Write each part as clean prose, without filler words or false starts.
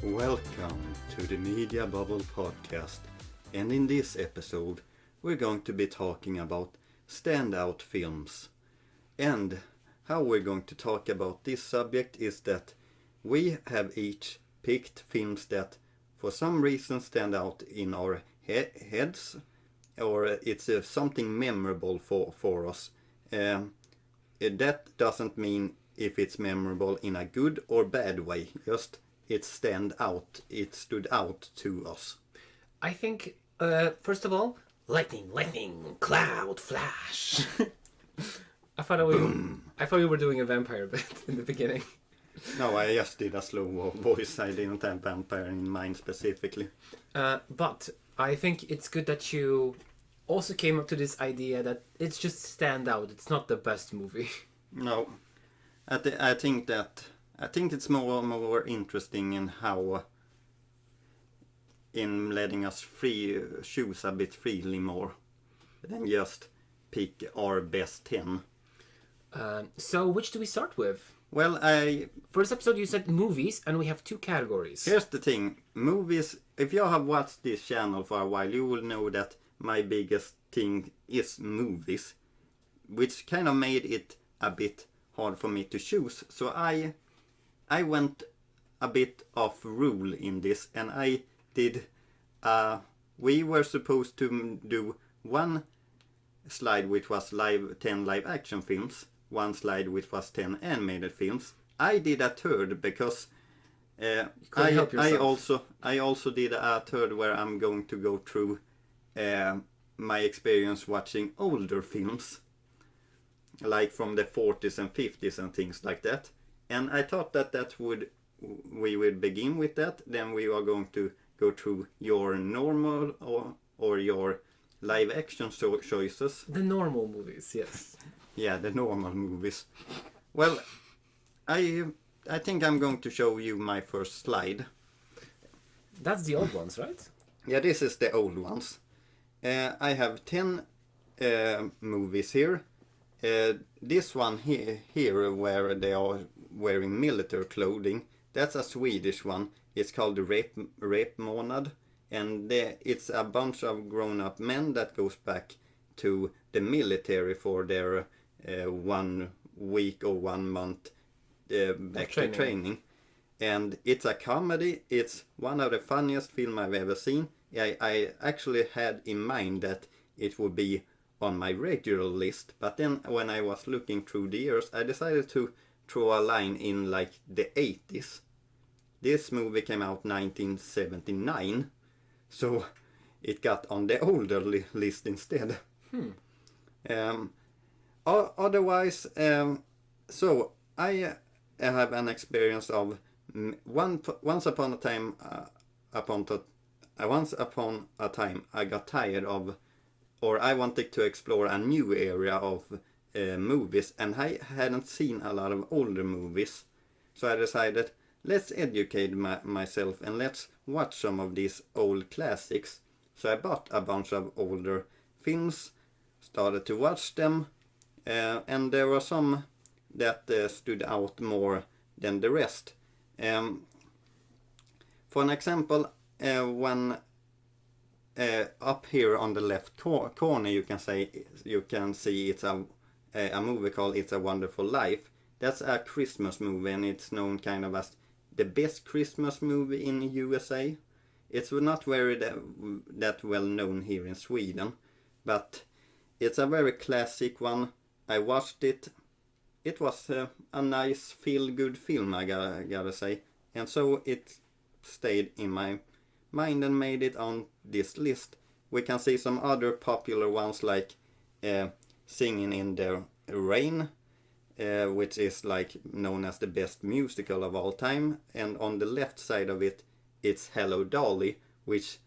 Welcome to the Media Bubble podcast, and in this episode we're going to be talking about standout films. And how we're going to talk about this subject is that we have each picked films that for some reason stand out in our heads, or it's something memorable for us. That doesn't mean if it's memorable in a good or bad way, just it stood out to us. I think, first of all, lightning, cloud, flash. I thought we were doing a vampire bit in the beginning. No, I just did a slow voice. I didn't have vampire in mind specifically. But I think it's good that you also came up to this idea that it's just stand out. It's not the best movie. No, I think it's more interesting in how in letting us choose a bit freely more than just pick our best 10. So which do we start with? Well, first episode you said movies, and we have 2 categories. Here's the thing, movies. If you have watched this channel for a while, you will know that my biggest thing is movies, which kind of made it a bit hard for me to choose. So I went a bit off rule in this, and I did. We were supposed to do one slide which was 10 live action films, one slide which was 10 animated films. I did a third because I also did a third where I'm going to go through my experience watching older films, like from the 40s and 50s and things like that. And I thought we would begin with that. Then we are going to go through your normal or your live action choices. The normal movies, yes. Yeah, the normal movies. Well, I think I'm going to show you my first slide. That's the old ones, right? Yeah, this is the old ones. I have 10 movies here. This one here where they are wearing military clothing, that's a Swedish one. It's called the Rape Månad, and it's a bunch of grown-up men that goes back to the military for their 1 week or 1 month back to training. And it's a comedy. It's one of the funniest films I've ever seen. I actually had in mind that it would be on my regular list, but then when I was looking through the years, I decided to throw a line in like the 80s. This movie came out 1979, so it got on the older list instead. Otherwise, so I have an experience of once upon a time I got tired of, or I wanted to explore a new area of movies, and I hadn't seen a lot of older movies. So I decided, let's educate myself and let's watch some of these old classics. So I bought a bunch of older films, started to watch them, and there were some that stood out more than the rest. For an example, when up here on the left corner you can see it's a movie called It's a Wonderful Life. That's a Christmas movie, and it's known kind of as the best Christmas movie in the USA. It's not very that well known here in Sweden, but it's a very classic one. I watched it. It was a nice feel-good film, I gotta say, and so it stayed in my mind and made it on this list. We can see some other popular ones like Singing in the Rain, which is like known as the best musical of all time, and on the left side of it, it's Hello Dolly, which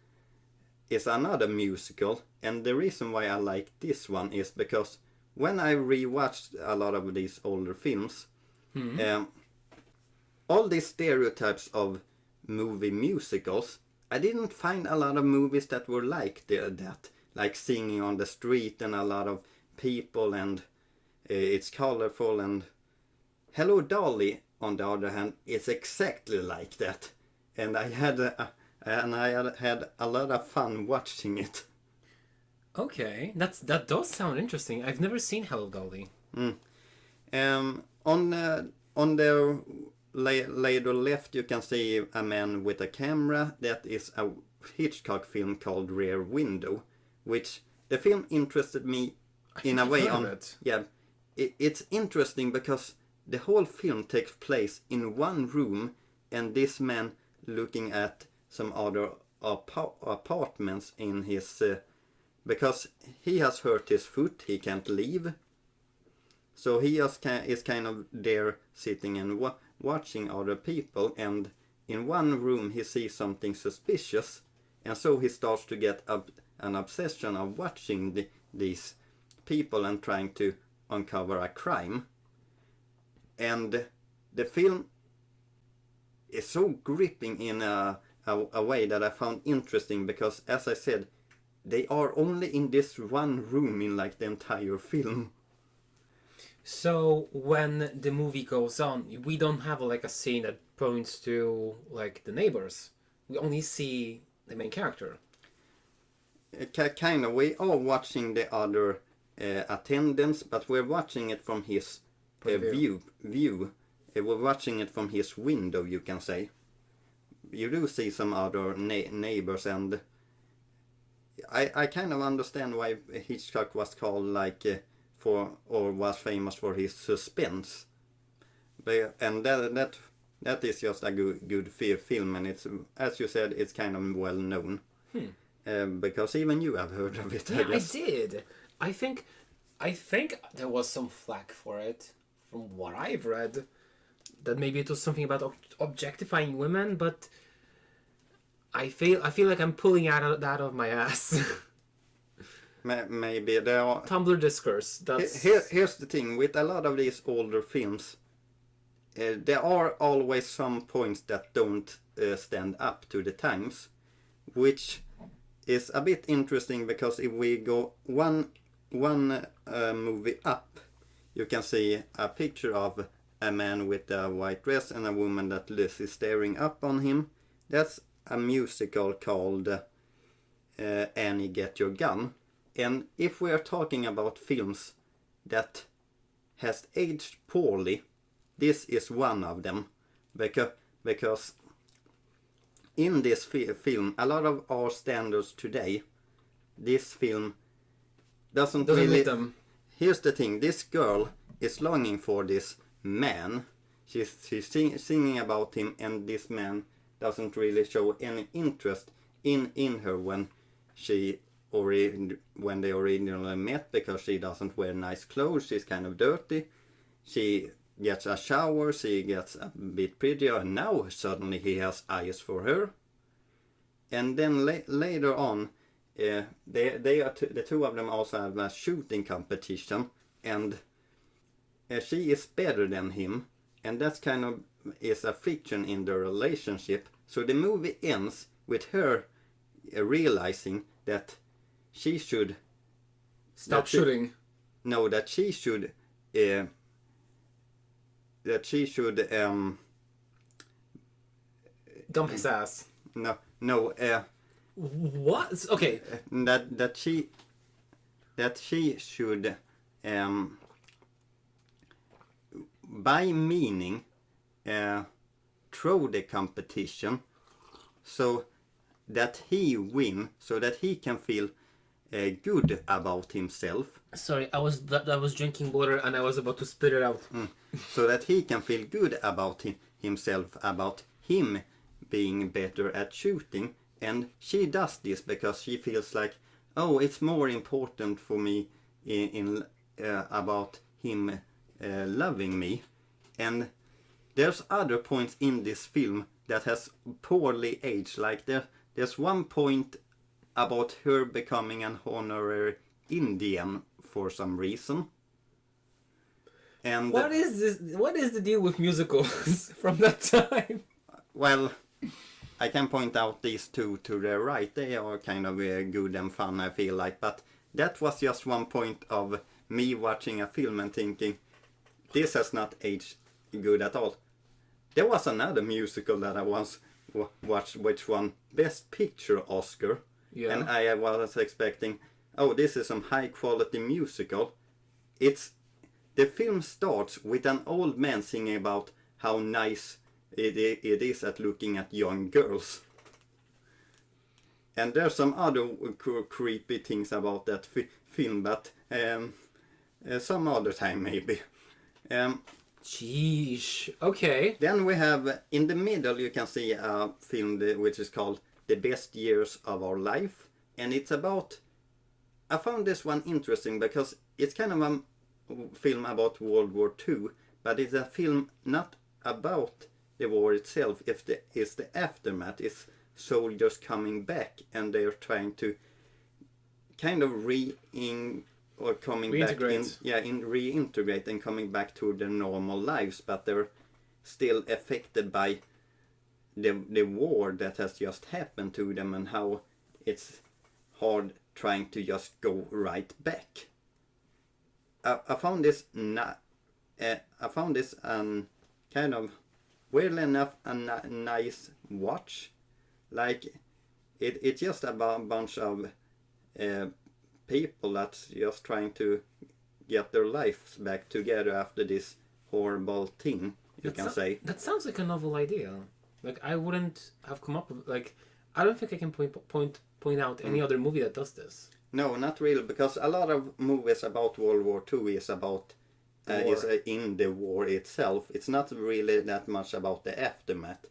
is another musical. And the reason why I like this one is because when I rewatched a lot of these older films, all these stereotypes of movie musicals, I didn't find a lot of movies that were like that, like singing on the street and a lot of people, and it's colorful. And Hello Dolly, on the other hand, is exactly like that. and I had a lot of fun watching it. Okay, that does sound interesting. I've never seen Hello Dolly. On the later left, you can see a man with a camera. That is a Hitchcock film called Rear Window, which the film interested me in a way. It's interesting because the whole film takes place in one room, and this man looking at some other apartments in his because he has hurt his foot, he can't leave. So he is kind of there sitting and watching other people, and in one room he sees something suspicious, and so he starts to get an obsession of watching these people and trying to uncover a crime. And the film is so gripping in a way that I found interesting, because, as I said, they are only in this one room in like the entire film. So when the movie goes on, we don't have like a scene that points to like the neighbors. We only see the main character. Kind of. We are watching the other attendants, but we're watching it from his view. We're watching it from his window, you can say. You do see some other neighbors, and I kind of understand why Hitchcock was called was famous for his suspense. And that is just a good film, and it's, as you said, it's kind of well known. Because even you have heard of it. Yeah, I did. I think there was some flack for it from what I've read. That maybe it was something about objectifying women, but I feel like I'm pulling that out of my ass. Maybe there are Tumblr discourse. Here's the thing with a lot of these older films. There are always some points that don't stand up to the times, which is a bit interesting, because if we go one movie up, you can see a picture of a man with a white dress and a woman that is staring up on him. That's a musical called Annie, Get Your Gun. And if we are talking about films that has aged poorly, this is one of them. Because in this film, a lot of our standards today, this film doesn't really meet them. Here's the thing, this girl is longing for this man. She's singing about him, and this man doesn't really show any interest in her when they originally met, because she doesn't wear nice clothes, she's kind of dirty. She gets a shower, she gets a bit prettier, and now suddenly he has eyes for her. And then later on, the two of them also have a shooting competition, and she is better than him, and that's kind of is a friction in the relationship. So the movie ends with her realizing that she should stop shooting. No, that she should dump his ass. No. What? Okay. That she should by meaning throw the competition so that he win, so that he can feel good about himself. Sorry, I was drinking water and I was about to spit it out. So that he can feel good about himself, about him being better at shooting. And she does this because she feels like, oh, it's more important for me in about him loving me. And there's other points in this film that has poorly aged. Like there's one point about her becoming an honorary Indian for some reason. And what is this? What is the deal with musicals from that time? Well, I can point out these two to the right. They are kind of good and fun, I feel like. But that was just one point of me watching a film and thinking, this has not aged good at all. There was another musical that I once watched which won Best Picture Oscar. Yeah. And I was expecting, oh, this is some high quality musical. The film starts with an old man singing about how nice it is at looking at young girls. And there's some other creepy things about that film, but some other time maybe. Sheesh. Okay. Then we have, in the middle you can see a film which is called The Best Years of Our Life. And it's about, I found this one interesting because it's kind of a film about World War II, but it's a film not about the war itself. It's the aftermath. It's soldiers coming back and they're trying to kind of reintegrate and coming back to their normal lives, but they're still affected by the war that has just happened to them and how it's hard trying to just go right back. I found this kind of weirdly enough a nice watch. Like it's just a bunch of people that's just trying to get their lives back together after this horrible thing, you can say. That sounds like a novel idea. Like, I wouldn't have come up with, like, I don't think I can point out any other movie that does this. No, not really, because a lot of movies about World War II is about in the war itself. It's not really that much about the aftermath.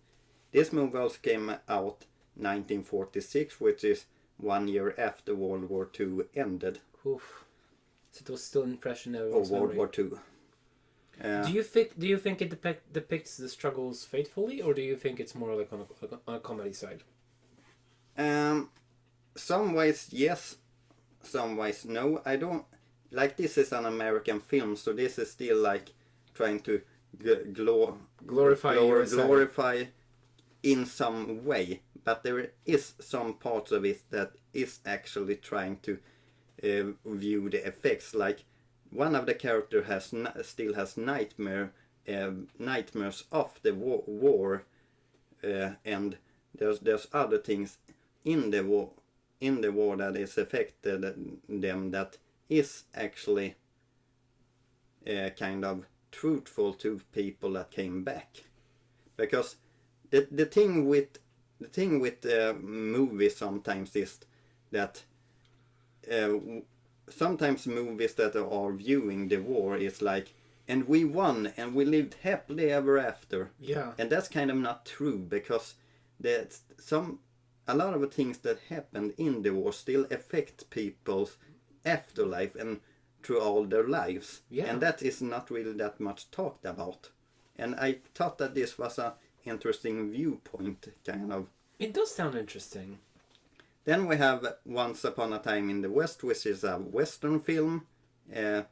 This movie also came out 1946, which is 1 year after World War II ended. Oof. So it was still fresh in everyone's World memory. War II. Do you think it depicts the struggles faithfully, or do you think it's more like on a comedy side? Some ways yes, some ways no. I don't like, this is an American film, so this is still like trying to glorify in some way, but there is some parts of it that is actually trying to view the effects. Like, one of the characters still has nightmares of the war, and there's other things in the war that is affected them that is actually kind of truthful to people that came back. Because the thing with movies sometimes is that sometimes movies that are viewing the war is like, and we won and we lived happily ever after. Yeah. And that's kind of not true, because a lot of the things that happened in the war still affect people's afterlife and through all their lives. Yeah. And that is not really that much talked about. And I thought that this was a interesting viewpoint, kind of. It does sound interesting. Then we have Once Upon a Time in the West, which is a Western film. I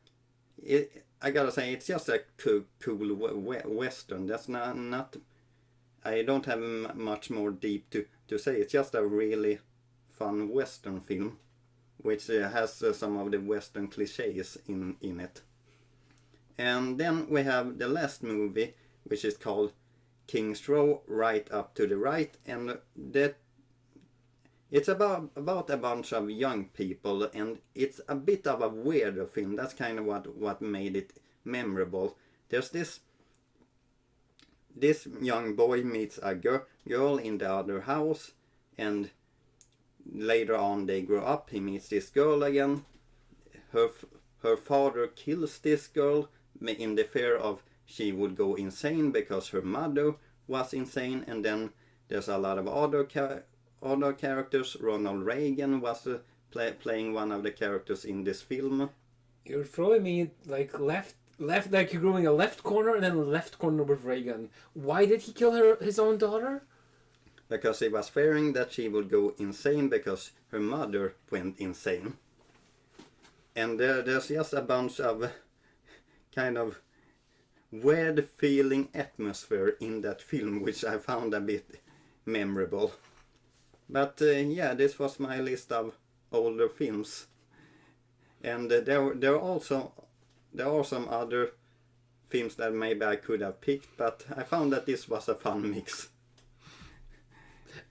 gotta say, it's just a cool Western. That's not I don't have much more deep to say. It's just a really fun Western film, which has some of the Western cliches in it. And then we have the last movie, which is called King's Row, Right Up to the Right, and it's about a bunch of young people, and it's a bit of a weirder film. That's kind of what made it memorable. There's this young boy meets a girl in the other house, and later on they grow up. He meets this girl again. Her father kills this girl in the fear of she would go insane because her mother was insane. And then there's a lot of other characters. Ronald Reagan was playing one of the characters in this film. You're throwing me like left, like you're growing a left corner and then a left corner with Reagan. Why did he kill his own daughter? Because he was fearing that she would go insane because her mother went insane. And there's just a bunch of kind of weird feeling atmosphere in that film, which I found a bit memorable. But yeah, this was my list of older films. And there are some other films that maybe I could have picked, but I found that this was a fun mix.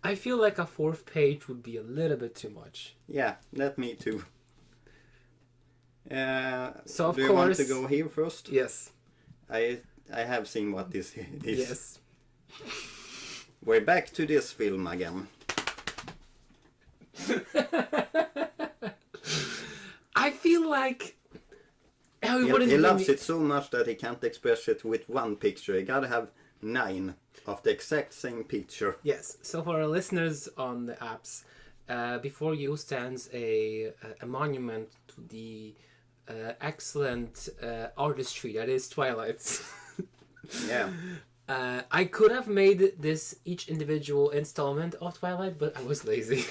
I feel like a fourth page would be a little bit too much. Yeah, that me too. So of do you course, want to go here first? yes. I have seen what this is. Yes. We're back to this film again. I feel like He loves it so much that he can't express it with one picture. He gotta have 9 of the exact same picture. Yes. So for our listeners on the apps, before you stands a monument to the excellent artistry that is Twilight. Yeah. I could have made this each individual installment of Twilight, but I was lazy.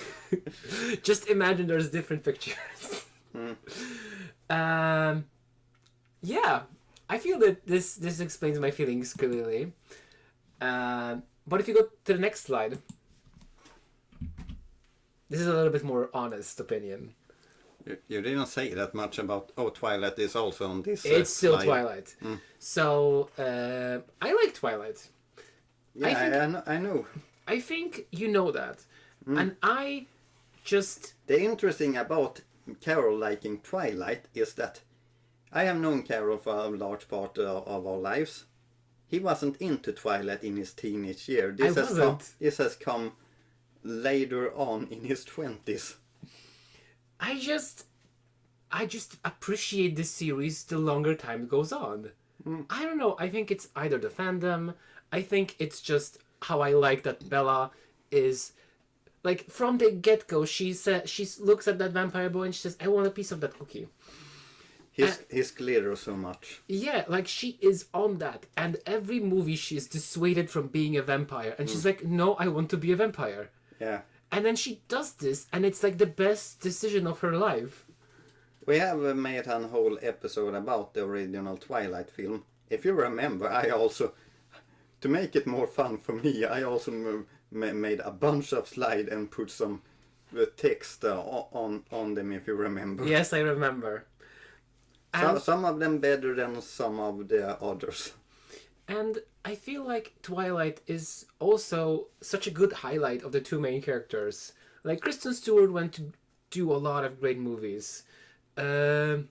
Just imagine there's different pictures. Yeah, I feel that this explains my feelings clearly. But if you go to the next slide, this is a little bit more honest opinion. You didn't say that much about... Oh, Twilight is also on this It's still slide. Twilight. So, I like Twilight. Yeah, I know. I think you know that. And I just... The interesting about Karol liking Twilight is that I have known Karol for a large part of our lives. He wasn't into Twilight in his teenage year. This has come later on in his 20s. I just appreciate this series the longer time goes on. I don't know. I think it's either the fandom. I think it's just how I like that Bella is... Like, from the get-go, she looks at that vampire boy and she says, I want a piece of that cookie. His glitter so much. Yeah, like, she is on that. And every movie she is dissuaded from being a vampire. And she's like, no, I want to be a vampire. Yeah. And then she does this, and it's like the best decision of her life. We have made a whole episode about the original Twilight film. If you remember, I also... To make it more fun for me, I also made a bunch of slides and put some text on them, if you remember. Yes, I remember. Some of them better than some of the others. And I feel like Twilight is also such a good highlight of the two main characters. Like, Kristen Stewart went to do a lot of great movies. Oh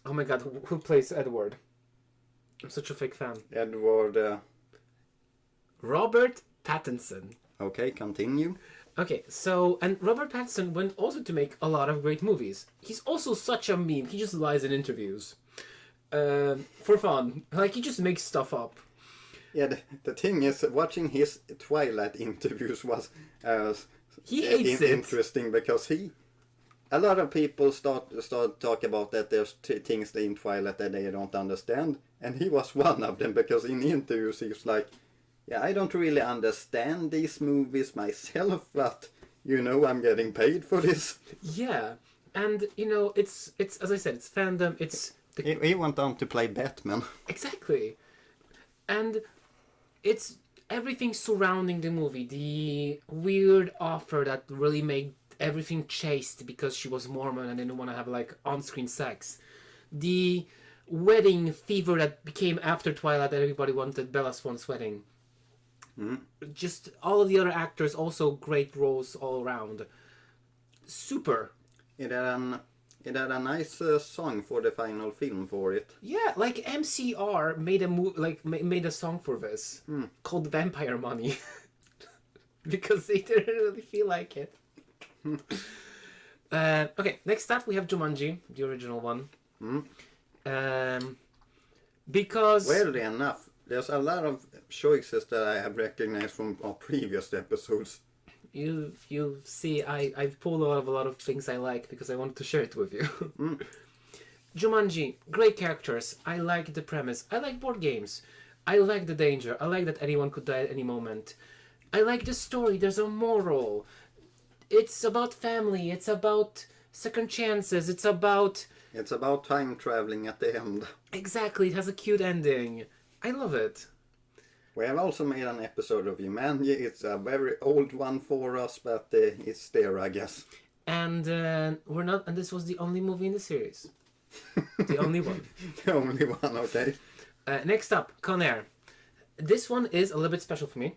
my god, who plays Edward? I'm such a fake fan. Edward... Robert Pattinson. Okay, continue. Okay, so, and Robert Pattinson went also to make a lot of great movies. He's also such a meme. He just lies in interviews. For fun. Like, he just makes stuff up. Yeah, the thing is, watching his Twilight interviews was he hates it. Interesting because a lot of people start talk about that there's things in Twilight that they don't understand, and he was one of them because in interviews he was like, yeah, I don't really understand these movies myself, but I'm getting paid for this. Yeah, and it's as I said, it's fandom. He went on to play Batman. Exactly, and it's everything surrounding the movie. The weird offer that really made everything chaste because she was Mormon and didn't want to have like on-screen sex. The wedding fever that became after Twilight that everybody wanted Bella Swan's wedding. Just all of the other actors, also great roles all around. Super. It had a nice song for the final film for it. Yeah, like MCR made a song for this called Vampire Money because they didn't really feel like it. Okay, next up we have Jumanji, the original one. Because weirdly enough, there's a lot of choices that I have recognized from our previous episodes. You see, I've pulled out of a lot of things I like because I wanted to share it with you. Jumanji, great characters. I like the premise. I like board games. I like the danger. I like that anyone could die at any moment. I like the story. There's a moral. It's about family. It's about second chances. It's about time traveling at the end. Exactly. It has a cute ending. I love it. We have also made an episode of Jumanji. It's a very old one for us, but it's there, I guess. And we're not. And this was the only movie in the series. The only one. The only one, okay. Next up, Con Air. This one is a little bit special for me.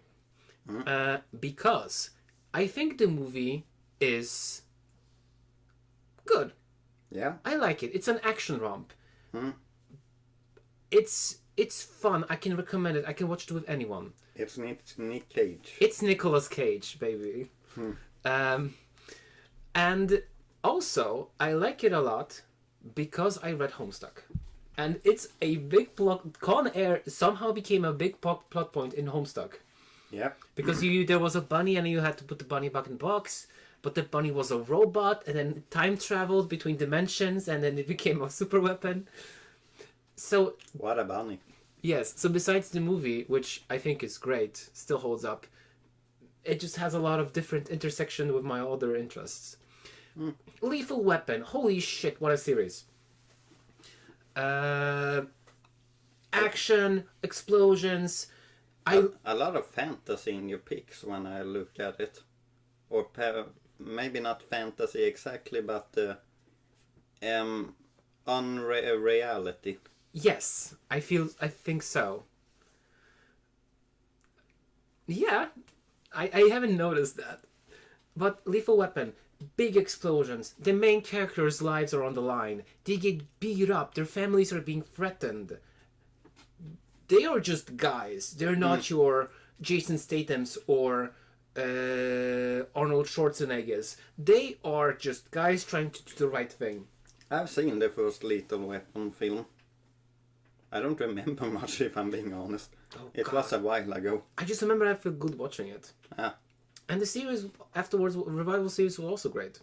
Because I think the movie is good. Yeah. I like it. It's an action romp. Hmm. It's fun. I can recommend it. I can watch it with anyone. It's Nick Cage. It's Nicolas Cage, baby. And also, I like it a lot because I read Homestuck. And it's a big plot. Con Air somehow became a big plot point in Homestuck. Yeah. Because there was a bunny and you had to put the bunny back in the box. But the bunny was a robot and then time traveled between dimensions and then it became a super weapon. So... What a bunny. Yes, so besides the movie, which I think is great, still holds up, it just has a lot of different intersection with my other interests. Lethal Weapon, holy shit, what a series. Action, explosions. A lot of fantasy in your picks when I look at it. Or maybe not fantasy exactly, but unreality. Yes, I think so. Yeah, I haven't noticed that. But Lethal Weapon, big explosions. The main characters' lives are on the line. They get beat up. Their families are being threatened. They are just guys. They're not your Jason Statham's or Arnold Schwarzenegger's. They are just guys trying to do the right thing. I've seen the first Lethal Weapon film. I don't remember much, if I'm being honest. Oh, it God. was a while ago. I just remember I feel good watching it. Ah. And the series afterwards, revival series was also great.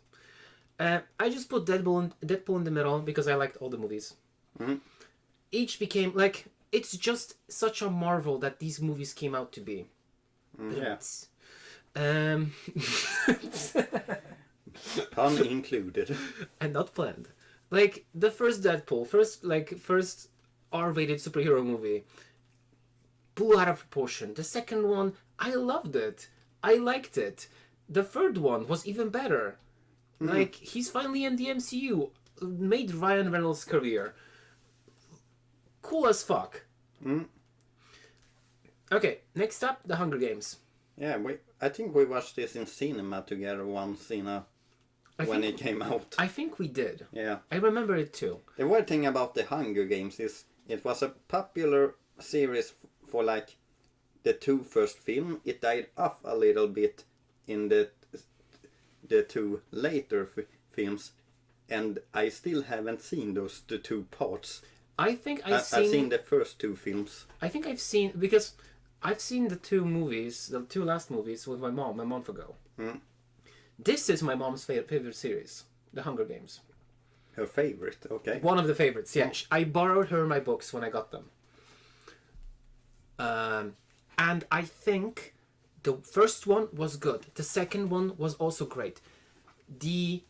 I just put Deadpool in the middle because I liked all the movies. Mm-hmm. Each became like it's just such a marvel that these movies came out to be. Yeah. Pun included. And not planned. Like the first Deadpool, first R-rated superhero movie, blew out of proportion. The second one, I loved it. I liked it. The third one was even better. Like, he's finally in the MCU. Made Ryan Reynolds' career. Cool as fuck. Okay, next up, The Hunger Games. Yeah, I think we watched this in cinema together once when it came out. I think we did. Yeah. I remember it too. The weird thing about The Hunger Games is it was a popular series for like the two first film. It died off a little bit in the two later films, and I still haven't seen the two parts. I think I've seen the first two films. I think I've seen because I've seen the two last movies with my mom a month ago. This is my mom's favorite series, The Hunger Games. Her favorite, okay. One of the favorites, yeah. I borrowed her my books when I got them. And I think the first one was good. The second one was also great. The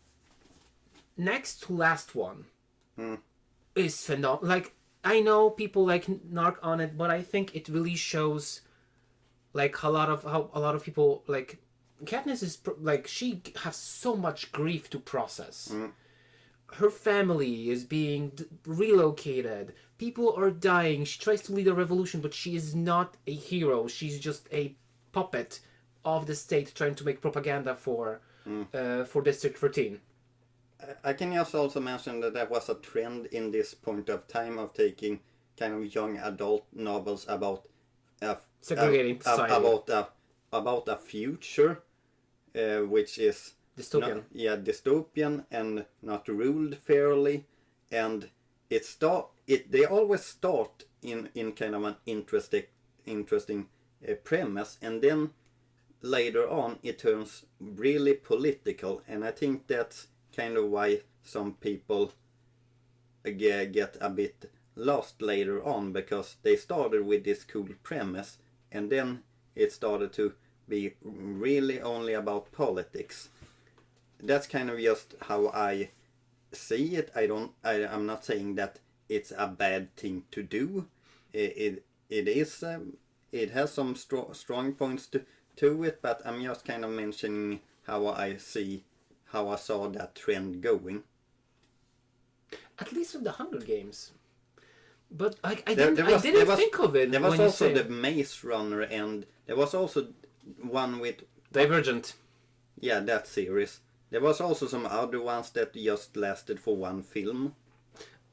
next to last one is phenomenal. Like, I know people like narc on it, but I think it really shows like how a lot of people like Katniss is like she has so much grief to process. Her family is being relocated. People are dying. She tries to lead a revolution, but she is not a hero. She's just a puppet of the state trying to make propaganda for District 13. I can just also mention that there was a trend in this point of time of taking kind of young adult novels about Segregating society. about a future which is Dystopian. Dystopian and not ruled fairly, and they always start in kind of an interesting premise, and then later on it turns really political, and I think that's kind of why some people get a bit lost later on, because they started with this cool premise and then it started to be really only about politics. That's kind of just how I see it. I'm not saying that it's a bad thing to do. It has some strong points to it, but I'm just kind of mentioning how I saw that trend going. At least with the Hunger Games. But I didn't think of it. There was also the Maze Runner, and there was also one with Divergent. Yeah, that series. There was also some other ones that just lasted for one film.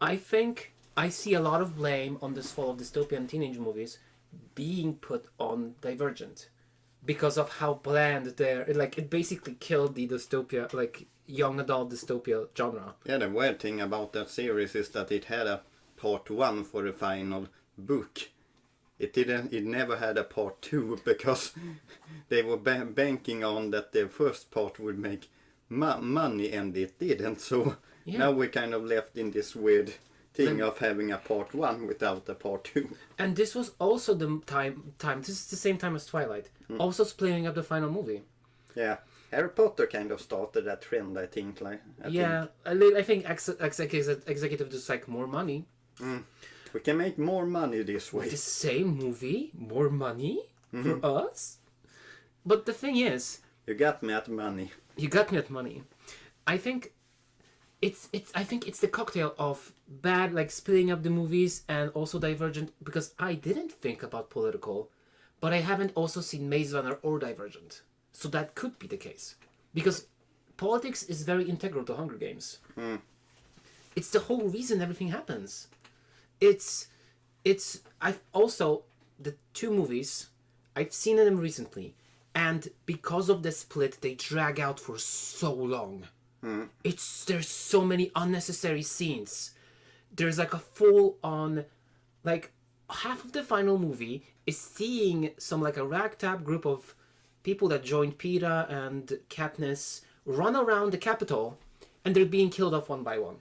I think I see a lot of blame on this fall of dystopian teenage movies being put on Divergent because of how bland they're. Like, it basically killed the dystopia, like young adult dystopia genre. Yeah, the weird thing about that series is that it had a part 1 for the final book. It never had a part 2 because they were banking on that the first part would make money, and it didn't. So Yeah. now we're kind of left in this weird thing of having a part 1 without a part 2. And this was also the time. This is the same time as Twilight. Also splitting up the final movie. Yeah, Harry Potter kind of started that trend, I think. I think executive just like more money. We can make more money this way. The same movie, more money for us. But the thing is, You got me at money. you got me at money. I think it's the cocktail of bad, like splitting up the movies, and also Divergent, because I didn't think about political, but I haven't also seen Maze Runner or Divergent. So that could be the case. Because politics is very integral to Hunger Games. It's the whole reason everything happens. I've also, the two movies, I've seen them recently, and because of the split, they drag out for so long. There's so many unnecessary scenes. There's like a full on, like half of the final movie is seeing some like a ragtag group of people that joined Peeta and Katniss run around the Capitol, and they're being killed off one by one.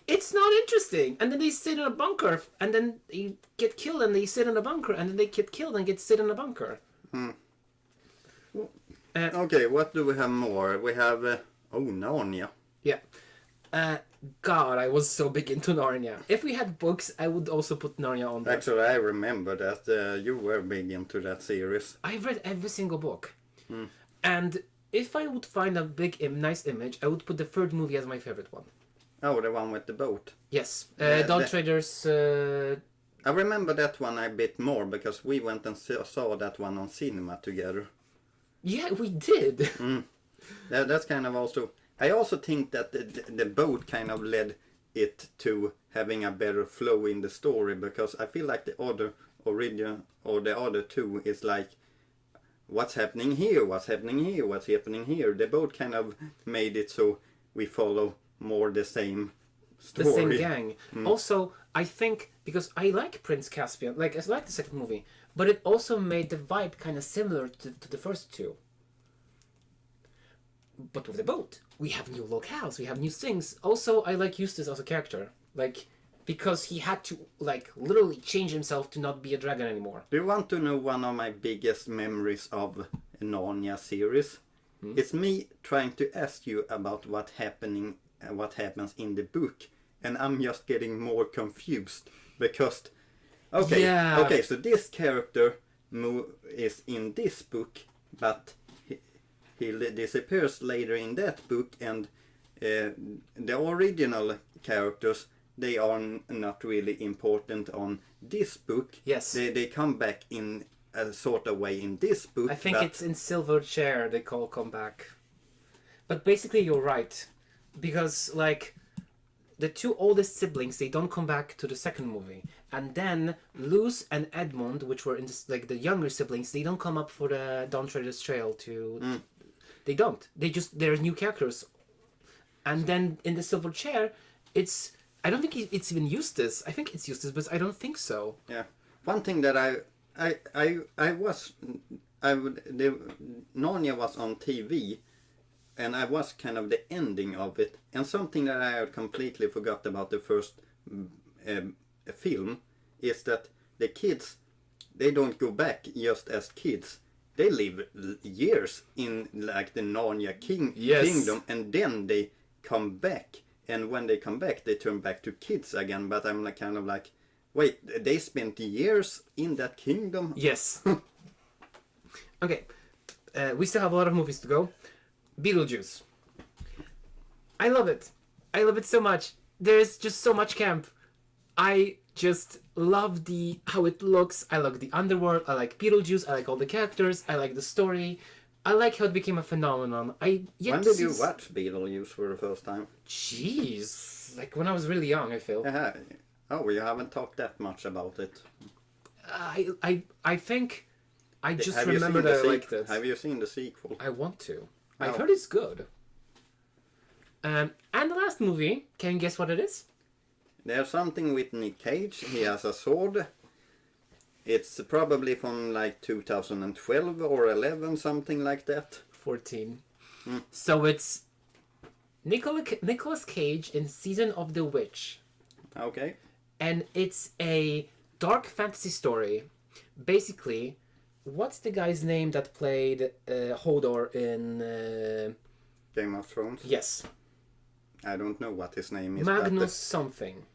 It's not interesting. And then they sit in a bunker, and then they get killed, and they sit in a bunker, and then they get killed and sit in a bunker. Okay, what do we have more? We have Narnia. Yeah. God, I was so big into Narnia. If we had books, I would also put Narnia on there. Actually, I remember that you were big into that series. I've read every single book. And if I would find a nice image, I would put the third movie as my favorite one. Oh, the one with the boat. Yes. Yeah, Dawn Traders... I remember that one a bit more because we went and saw that one on cinema together. Yeah, we did. That's kind of also... I also think that the boat kind of led it to having a better flow in the story, because I feel like the other original or the other two is like, what's happening here, what's happening here, what's happening here. The boat kind of made it so we follow more the same story. The same gang. Also, I think, because I like Prince Caspian, like I like the second movie, but it also made the vibe kind of similar to the first two. But with the boat, we have new locales, we have new things. Also, I like Eustace as a character, like, because he had to, like, literally change himself to not be a dragon anymore. Do you want to know one of my biggest memories of Narnia series? It's me trying to ask you about what happens in the book, and I'm just getting more confused because okay, so this character is in this book, but he disappears later in that book, and the original characters, they are not really important on this book. Yes. They come back in a sort of way in this book. I think it's in Silver Chair they call comeback. But basically you're right. Because, like, the two oldest siblings, they don't come back to the second movie. And then Luce and Edmund, which were in this, like the younger siblings, they don't come up for the Dawn Traders Trail to... They don't. They're new characters. And then in the Silver Chair, it's... I don't think it's even Eustace. I think it's Eustace, but I don't think so. Yeah. One thing that Narnia was on TV, and I was kind of the ending of it. And something that I had completely forgot about the first film is that the kids, they don't go back just as kids. They live years in like the Narnia kingdom, and then they come back. And when they come back, they turn back to kids again. But I'm like, kind of like, wait, they spent years in that kingdom? Yes. Okay. We still have a lot of movies to go. Beetlejuice. I love it. I love it so much. There's just so much camp. I just love how it looks. I like the underworld. I like Beetlejuice. I like all the characters. I like the story. I like how it became a phenomenon. When did you watch Beetlejuice for the first time? Jeez, like when I was really young, I feel. Oh, you haven't talked that much about it. I think I just Have remember that I liked it. Have you seen the sequel? I want to. Oh. I've heard it's good. And the last movie, can you guess what it is? There's something with Nick Cage. He has a sword. It's probably from like 2012 or 11, something like that. 14. So it's Nicolas Cage in Season of the Witch. Okay. And it's a dark fantasy story. Basically, what's the guy's name that played Hodor in... Game of Thrones? Yes. I don't know what his name is. Magnus something.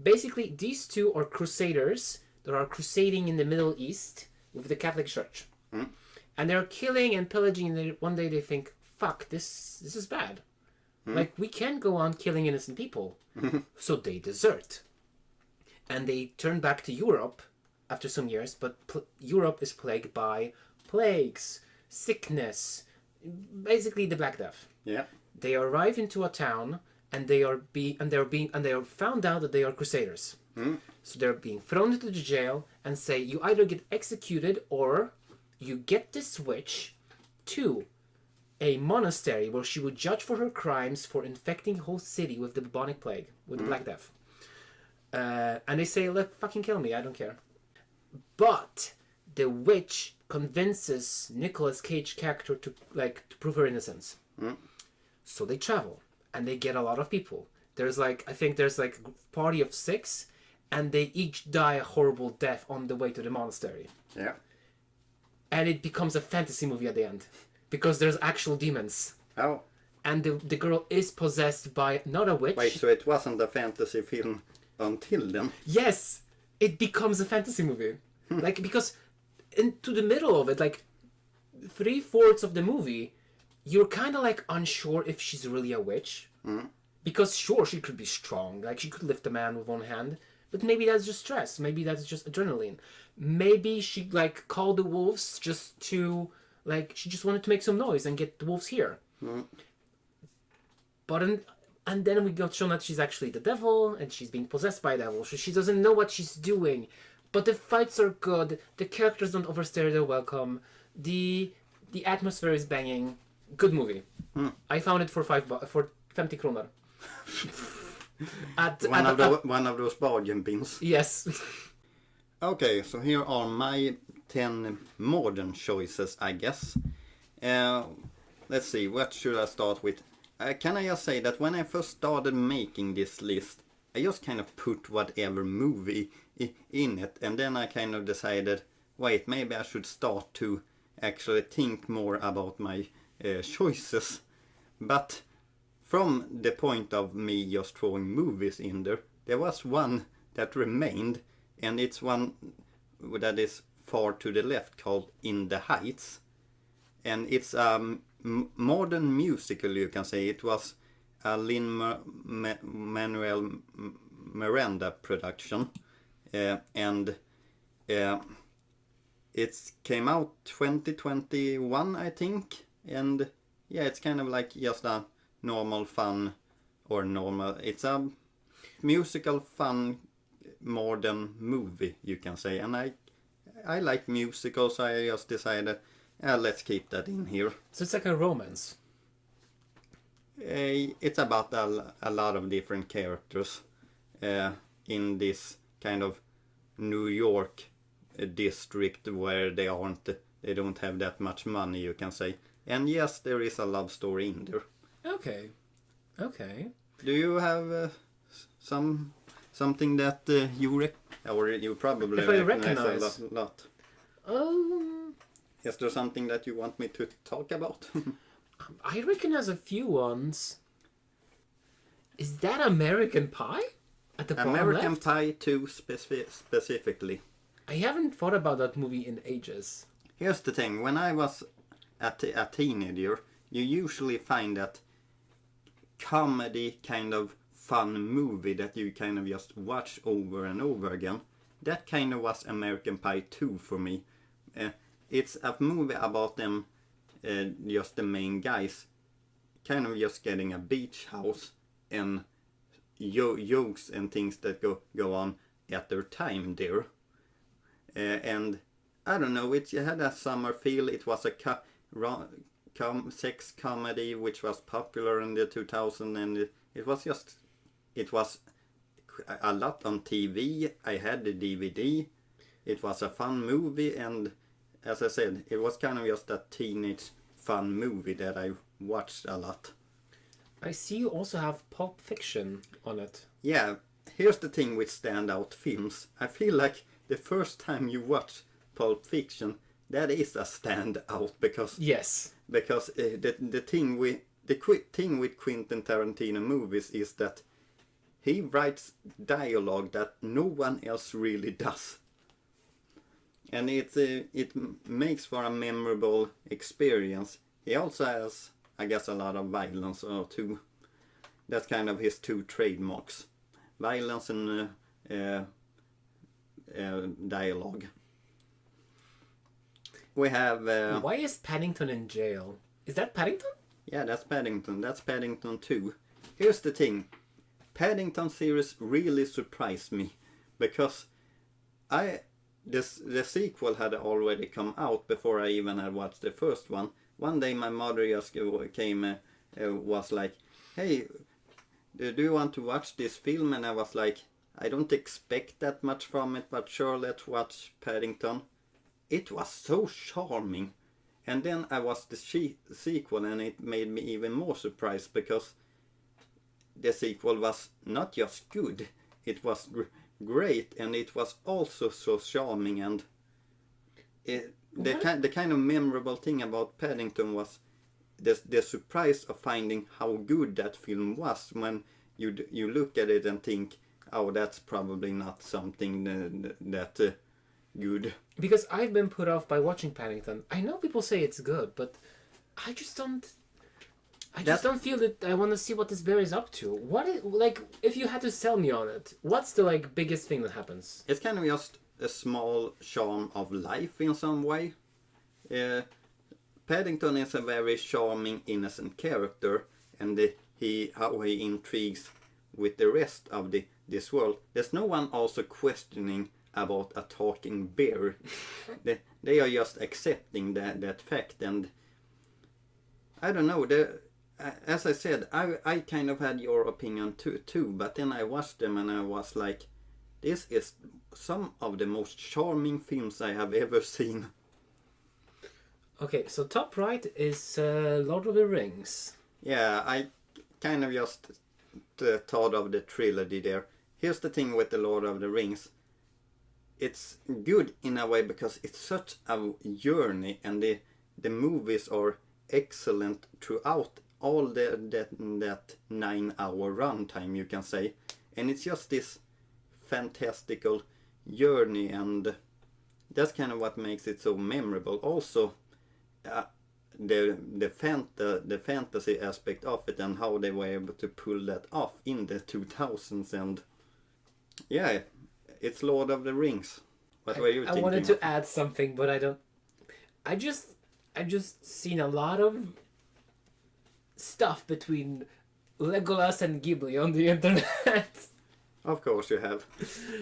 Basically, these two are crusaders that are crusading in the Middle East with the Catholic Church. And they're killing and pillaging, and one day they think, fuck, this is bad. Like, we can't go on killing innocent people. So they desert. And they turn back to Europe after some years, but Europe is plagued by plagues, sickness, basically the Black Death. Yeah. They arrive into a town, and they are found out that they are crusaders. So they're being thrown into the jail and say, you either get executed or you get this witch to a monastery where she would judge for her crimes for infecting the whole city with the bubonic plague, with the Black Death. And they say, look, fucking kill me, I don't care. But the witch convinces Nicolas Cage character to prove her innocence. So they travel and they get a lot of people. I think there's a party of 6, and they each die a horrible death on the way to the monastery. Yeah. And it becomes a fantasy movie at the end because there's actual demons. Oh. And the girl is possessed by not a witch. Wait, so it wasn't a fantasy film until then? Yes, it becomes a fantasy movie. Because into the middle of it, 3/4 of the movie, you're kind of unsure if she's really a witch. Because sure, she could be strong. She could lift a man with one hand. But maybe that's just stress. Maybe that's just adrenaline. Maybe she called the wolves just to she just wanted to make some noise and get the wolves here. And then we got shown that she's actually the devil and she's being possessed by a devil. So she doesn't know what she's doing. But the fights are good. The characters don't overstay their welcome. The atmosphere is banging. Good movie. I found it for 50 kronor. One of those bargain bins. Yes. Okay, so here are my 10 modern choices, I guess. Let's see, what should I start with? Can I just say that when I first started making this list, I just kind of put whatever movie in it, and then I kind of decided, wait, maybe I should start to actually think more about my choices. But from the point of me just throwing movies in there was one that remained, and it's one that is far to the left called In the Heights. And it's a modern musical, you can say. It was a Lin-Manuel Miranda production. And it came out 2021, I think. And yeah, it's kind of like just a normal fun, it's a musical fun modern movie, you can say. And I like musicals, so I just decided, let's keep that in here. So it's like a romance. It's about a lot of different characters in this kind of New York district where they don't have that much money, you can say. And yes, there is a love story in there. Okay. Do you have something that you probably recognize a lot? Is there something that you want me to talk about? I recognize a few ones. Is that American Pie? At the bottom American left? Pie 2 specifically. I haven't thought about that movie in ages. Here's the thing. When I was a teenager, you usually find that comedy kind of fun movie that you kind of just watch over and over again. That kind of was American Pie 2 for me. It's a movie about them just the main guys kind of just getting a beach house and jokes and things that go on at their time there. And I don't know, it had a summer feel. It was a sex comedy which was popular in the 2000s, and it was a lot on TV. I had the DVD. It was a fun movie, and as I said, it was kind of just a teenage fun movie that I watched a lot. I see you also have Pulp Fiction on it. Yeah, here's the thing with Standout films. I feel like the first time you watch Pulp Fiction, that is a standout because Yes. The thing with Quentin Tarantino movies is that he writes dialogue that no one else really does, and it makes for a memorable experience. He also has, I guess, a lot of violence too. That's kind of his two trademarks: violence and dialogue. We have. Why is Paddington in jail? Is that Paddington? Yeah, that's Paddington. That's Paddington 2. Here's the thing. Paddington series really surprised me because the sequel had already come out before I even had watched the first one. One day my mother just came, was like, "Hey, do you want to watch this film?" And I was like, "I don't expect that much from it, but sure, let's watch Paddington." It was so charming. And then I watched the sequel, and it made me even more surprised because the sequel was not just good, it was great, and it was also so charming. And the kind of memorable thing about Paddington was the surprise of finding how good that film was when you look at it and think, oh, that's probably not something that good. Because I've been put off by watching Paddington. I know people say it's good, but I just don't feel that I want to see what this bear is up to. What is, like, if you had to sell me on it, what's the like biggest thing that happens? It's kind of just a small charm of life in some way. Paddington is a very charming, innocent character, and how he intrigues with the rest of this world. There's no one also questioning about a talking bear. They are just accepting that fact, and I don't know. As I said, I kind of had your opinion too, but then I watched them and I was like, this is some of the most charming films I have ever seen. Okay, so top right is Lord of the Rings. Yeah, I kind of just thought of the trilogy there. Here's the thing with the Lord of the Rings. It's good in a way because it's such a journey, and the movies are excellent throughout all that 9-hour runtime, you can say. And it's just this fantastical journey, and that's kind of what makes it so memorable. Also, the fantasy aspect of it and how they were able to pull that off in the 2000s, and yeah, it's Lord of the Rings. What were you thinking? I wanted to add something, but I don't. I just seen a lot of stuff between Legolas and Ghibli on the internet. Of course you have.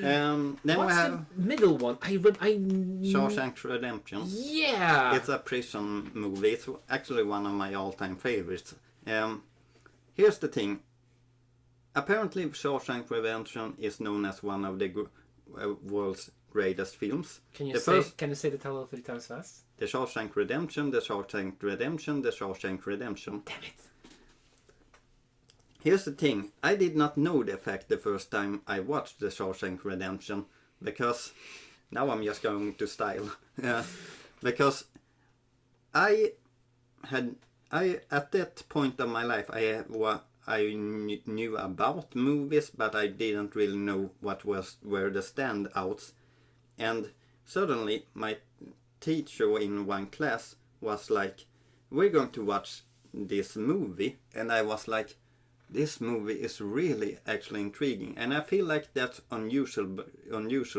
Then we have the middle one? Shawshank Redemption. Yeah. It's a prison movie. It's actually one of my all-time favorites. Here's the thing. Apparently, Shawshank Redemption is known as one of the world's greatest films. Can you say the title 3 times fast? The Shawshank Redemption, The Shawshank Redemption, The Shawshank Redemption. Damn it. Here's the thing. I did not know the fact the first time I watched The Shawshank Redemption, because now I'm just going to style. Because I at that point of my life I knew about movies, but I didn't really know what were the standouts. And suddenly my teacher in one class was like, we're going to watch this movie. And I was like, this movie is really actually intriguing. And I feel like that's unusual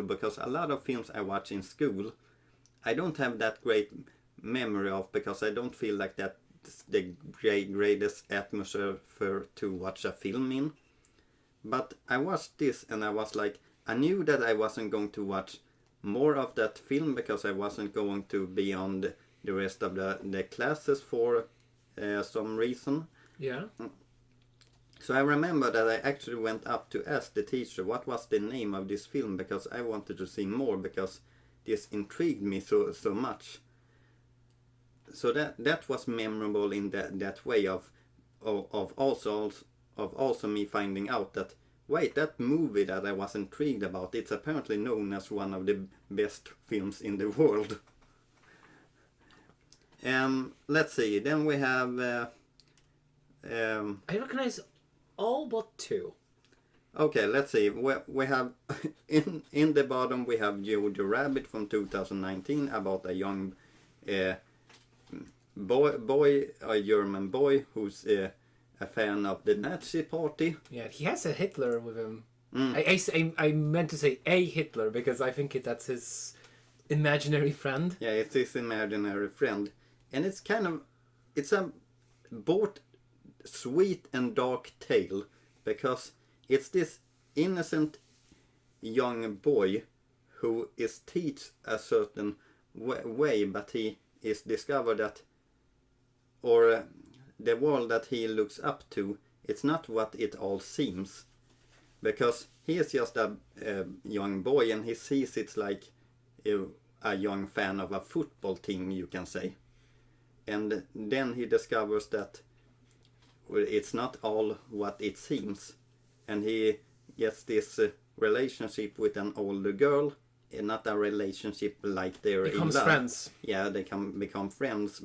because a lot of films I watch in school, I don't have that great memory of, because I don't feel like that's the greatest atmosphere to watch a film in. But I watched this and I was like, I knew that I wasn't going to watch more of that film because I wasn't going to be on the rest of the classes for some reason. Yeah. So I remember that I actually went up to ask the teacher what was the name of this film, because I wanted to see more, because this intrigued me so much. So that was memorable in that way of also me finding out that, wait, that movie that I was intrigued about, it's apparently known as one of the best films in the world. Let's see. Then we have. I recognize all but two. Okay, let's see. We have in the bottom we have Jojo Rabbit from 2019, about a young a German boy who's a fan of the Nazi party. Yeah, he has a Hitler with him. I meant to say a Hitler because I think that's his imaginary friend. Yeah, it's his imaginary friend, and it's a both sweet and dark tale, because it's this innocent young boy who is taught a certain way, but he is discovered that, or the world that he looks up to, it's not what it all seems, because he is just a young boy and he sees it's like a young fan of a football team, you can say, and then he discovers that it's not all what it seems, and he gets this relationship with an older girl, and not a relationship like they're Becomes in love. friends. Yeah, they can become friends,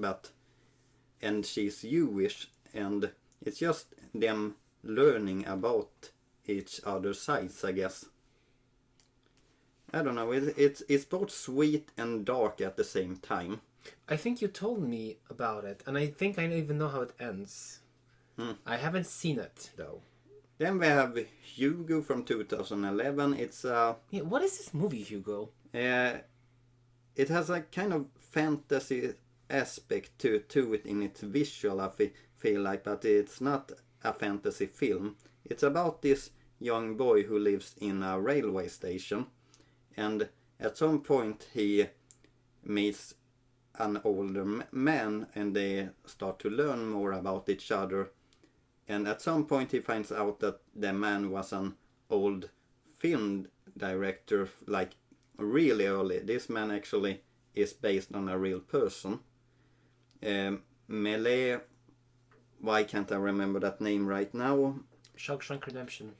and she's Jewish, and it's just them learning about each other's sides, I guess. I don't know, it's both sweet and dark at the same time. I think you told me about it, and I think I even know how it ends. I haven't seen it though. Then we have Hugo from 2011. It's Yeah, what is this movie, Hugo? it has a kind of fantasy aspect to it in its visual, I feel like, but it's not a fantasy film. It's about this young boy who lives in a railway station, and at some point he meets an older man and they start to learn more about each other. And at some point he finds out that the man was an old film director, like really early. This man actually is based on a real person. Melee, why can't I remember that name right now? Shawshank Redemption.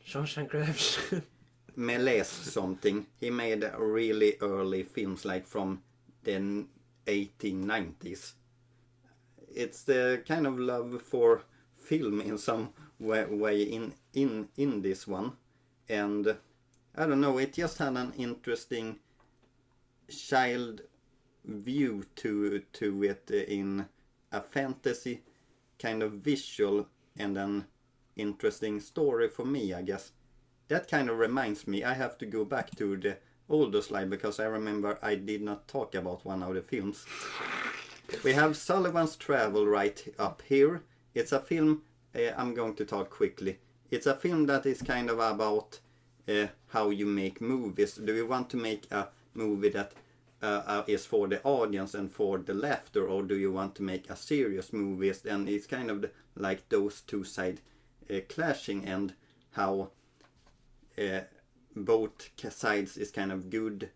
Melee something. He made really early films, like from the 1890s. It's the kind of love for film in some way in this one, and I don't know, it just had an interesting child view to it, in a fantasy kind of visual and an interesting story for me, I guess. That kind of reminds me, I have to go back to the older slide because I remember I did not talk about one of the films. We have Sullivan's Travel right up here. It's a film, I'm going to talk quickly. It's a film that is kind of about how you make movies. Do you want to make a movie that is for the audience and for the laughter, or do you want to make a serious movie? And it's kind of like those two sides clashing, and how both sides is kind of good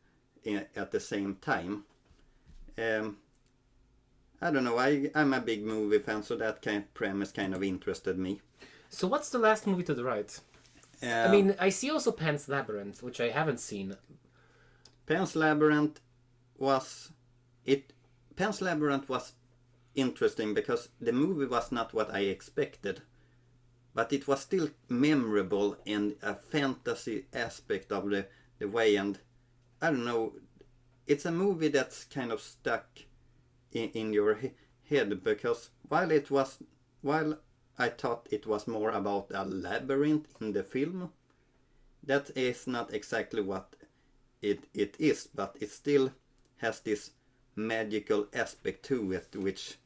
at the same time. I don't know, I'm a big movie fan, so that kind of premise kind of interested me. So what's the last movie to the right? I mean, I see also Pan's Labyrinth, which I haven't seen. Pan's Labyrinth was interesting because the movie was not what I expected, but it was still memorable and a fantasy aspect of the way, and I don't know, it's a movie that's kind of stuck in your head, because while I thought it was more about a labyrinth in the film, that is not exactly what it is, but it still has this magical aspect to it, which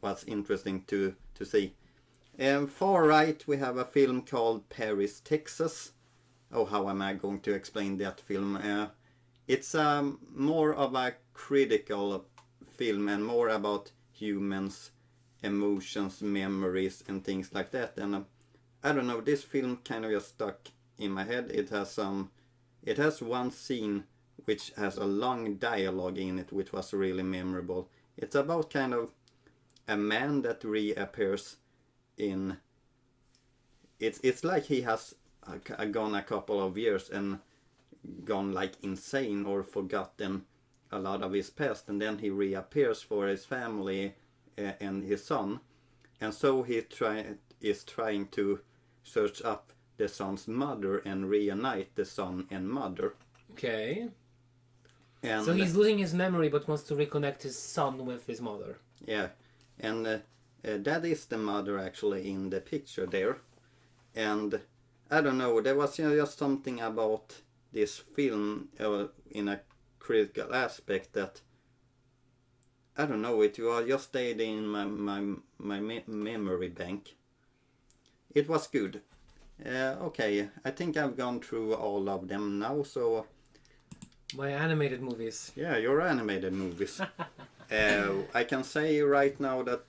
was interesting to see. Far right, we have a film called Paris, Texas. Oh, how am I going to explain that film? It's more of a critical film and more about humans, emotions, memories, and things like that. And I don't know, this film kind of just stuck in my head. It has one scene which has a long dialogue in it, which was really memorable. It's about kind of a man that reappears in. It's like he has gone a couple of years and gone like insane or forgotten a lot of his past, and then he reappears for his family and his son, and so he is trying to search up the son's mother and reunite the son and mother. Okay. And so he's losing his memory but wants to reconnect his son with his mother. Yeah, and that is the mother actually in the picture there. And I don't know, there was just something about this film in a critical aspect that, I don't know, it just stayed in my memory bank. It was good. Okay, I think I've gone through all of them now, so... My animated movies. Yeah, your animated movies. I can say right now that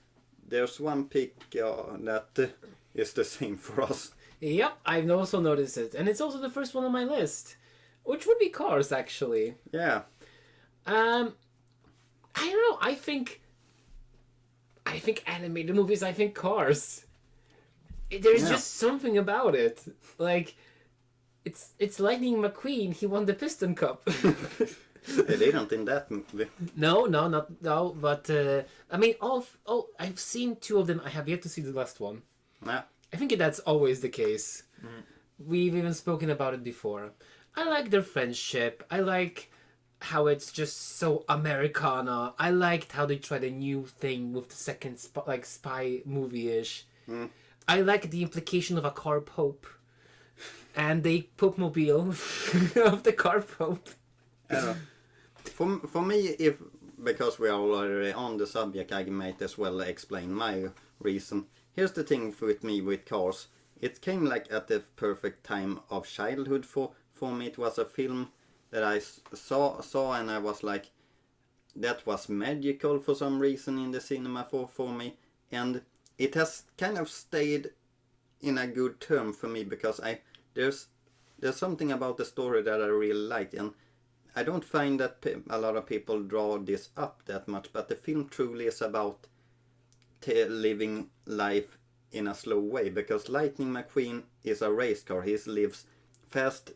there's one pick that is the same for us. Yep, I've also noticed it. And it's also the first one on my list. Which would be Cars, actually. Yeah. I don't know, I think animated movies, I think Cars. There's just something about it. Like, it's Lightning McQueen, he won the Piston Cup. They didn't in that movie. No, but I mean, I've seen two of them. I have yet to see the last one. Yeah. I think that's always the case. We've even spoken about it before. I like their friendship. I like how it's just so Americana. I liked how they tried a new thing with the second spy movie-ish. I like the implication of a car pope. And the Pope Mobile of the car pope. For me, because we are already on the subject, I might as well explain my reason. Here's the thing with me with Cars. It came like at the perfect time of childhood for me. It was a film that I saw and I was like, that was magical for some reason in the cinema for me. And it has kind of stayed in a good term for me because there's something about the story that I really liked, and I don't find that a lot of people draw this up that much, but the film truly is about living life in a slow way, because Lightning McQueen is a race car. He lives fast,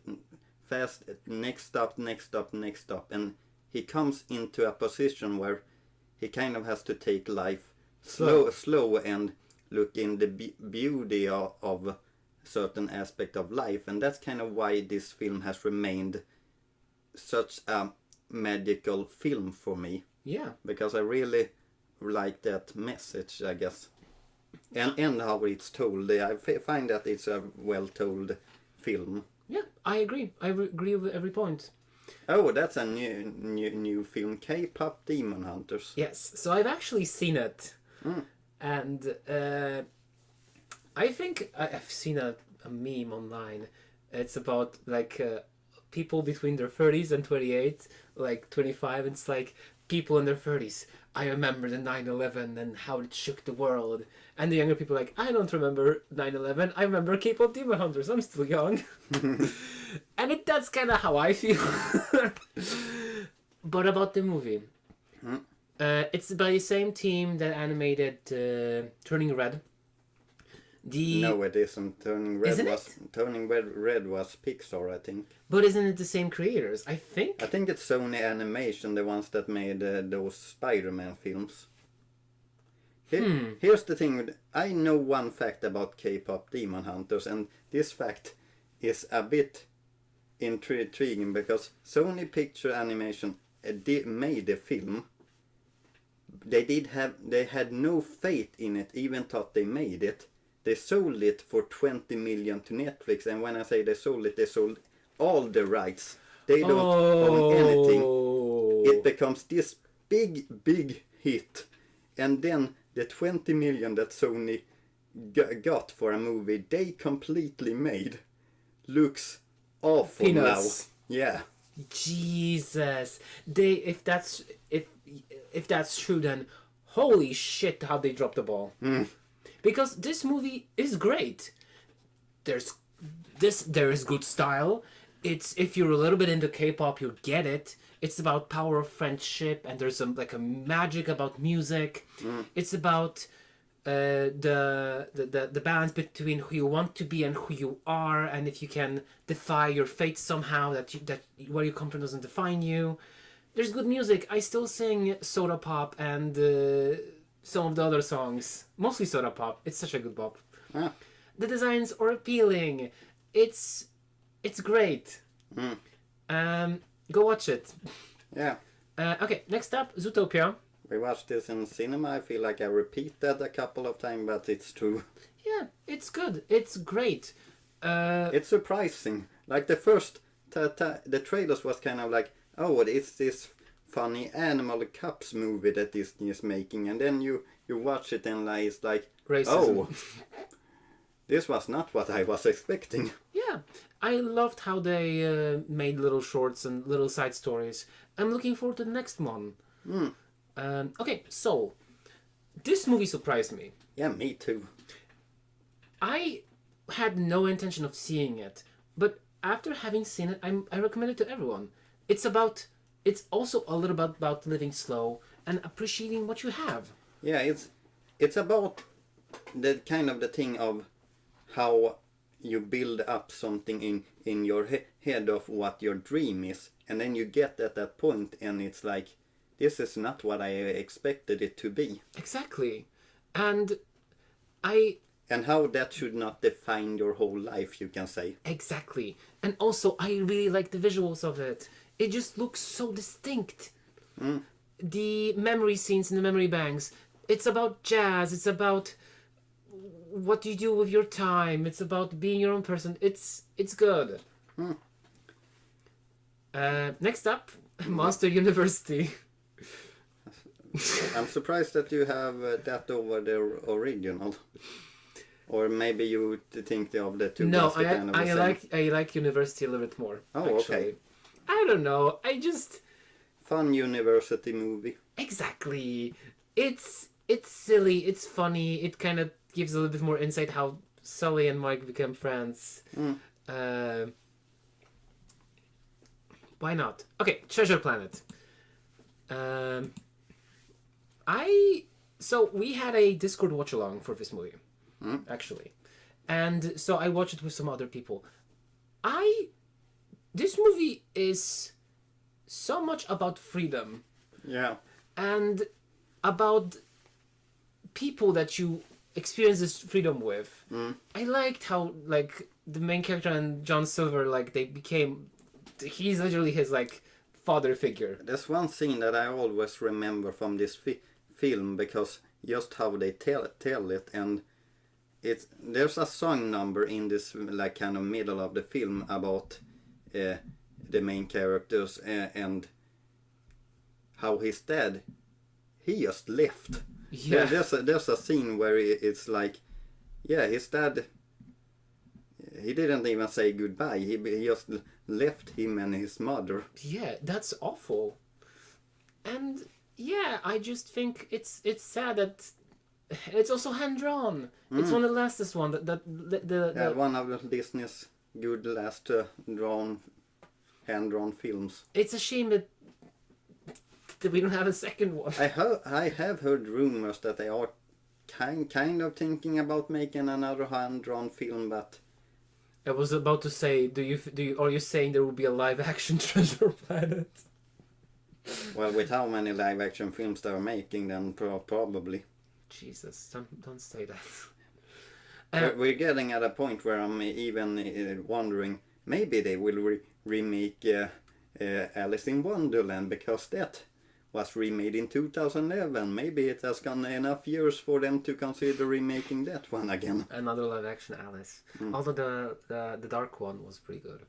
next stop, and he comes into a position where he kind of has to take life slow and look in the beauty of certain aspect of life, and that's kind of why this film has remained such a magical film for me. Yeah. Because I really like that message, I guess. And how it's told. I find that it's a well-told film. Yeah, I agree. I agree with every point. Oh, that's a new film, K-pop Demon Hunters. Yes, so I've actually seen it. And I think I've seen a meme online. It's about like people between their 30s and 28, like 25. And it's like people in their 30s. I remember the 9/11 and how it shook the world. And the younger people are like, I don't remember 9/11. I remember K-pop Demon Hunters. I'm still young. And that's kind of how I feel. But about the movie. It's by the same team that animated Turning Red. No, it isn't. Turning Red Isn't was Pixar, I think. But isn't it the same creators? I think. I think it's Sony Animation, the ones that made those Spider-Man films. Here's the thing. I know one fact about K-pop Demon Hunters, and this fact is a bit intriguing because Sony Picture Animation made the film. They had no faith in it, even thought they made it. They sold it for 20 million to Netflix, and when I say they sold it, they sold all the rights. They don't own anything. It becomes this big hit, and then the 20 million that Sony got for a movie they completely made looks awful Peanuts. now. Yeah. Jesus, if that's true, then holy shit, how they dropped the ball. Because this movie is great. There is good style. It's, if you're a little bit into K-pop, you get it. It's about power of friendship, and there's like a magic about music. It's about the balance between who you want to be and who you are, and if you can defy your fate somehow, that where you come from doesn't define you. There's good music. I still sing Soda Pop and some of the other songs, mostly Soda Pop. It's such a good pop. The designs are appealing. It's great. Go watch it. Yeah. Okay, next up, Zootopia. We watched this in cinema. I feel like I repeat that a couple of times, but it's true. Yeah, it's good. It's great. It's surprising. Like the first, the trailers was kind of like, oh, it's this funny Animal Cups movie that Disney is making, and then you watch it and like, it's like, Racism. oh, this was not what I was expecting. Yeah, I loved how they made little shorts and little side stories. I'm looking forward to the next one. Okay, so this movie surprised me. Yeah, me too. I had no intention of seeing it, but after having seen it, I recommend it to everyone. It's also a little bit about living slow and appreciating what you have. Yeah, it's about the kind of the thing of how you build up something in your head of what your dream is, and then you get at that point and it's like, this is not what I expected it to be. Exactly. And how that should not define your whole life, you can say. Exactly. And also, I really like the visuals of it. It just looks so distinct. The memory scenes and the memory banks. It's about jazz. It's about what you do with your time. It's about being your own person. It's good. Next up, Monster University. I'm surprised that you have that over the original. Or maybe you think of the two. No, I like University a little bit more. Oh, actually. okay. I don't know. I just fun university movie. Exactly. It's silly. It's funny. It kind of gives a little bit more insight how Sully and Mike became friends. Why not? Okay, Treasure Planet. So we had a Discord watch along for this movie, actually, and so I watched it with some other people. This movie is so much about freedom, and about people that you experience this freedom with. I liked how like the main character and John Silver, like they became. He's literally his like father figure. There's one scene that I always remember from this film, because just how they tell it, and there's a song number in this like kind of middle of the film about the main characters and how his dad, he just left. Yeah. There's a scene where it's like, his dad, he didn't even say goodbye. He just left him and his mother. Yeah, that's awful. And I just think it's sad that it's also hand drawn. It's one of the lastest one that one of the Disney's good last hand drawn films. It's a shame that we don't have a second one. I have heard rumors that they are kind of thinking about making another hand drawn film, but I was about to say, are you saying there will be a live action Treasure Planet? Well, with how many live action films they're making, then probably. Jesus, don't say that. We're getting at a point where I'm even wondering, maybe they will remake Alice in Wonderland, because that was remade in 2011. Maybe it has gone enough years for them to consider remaking that one again. Another live action Alice. Although the dark one was pretty good.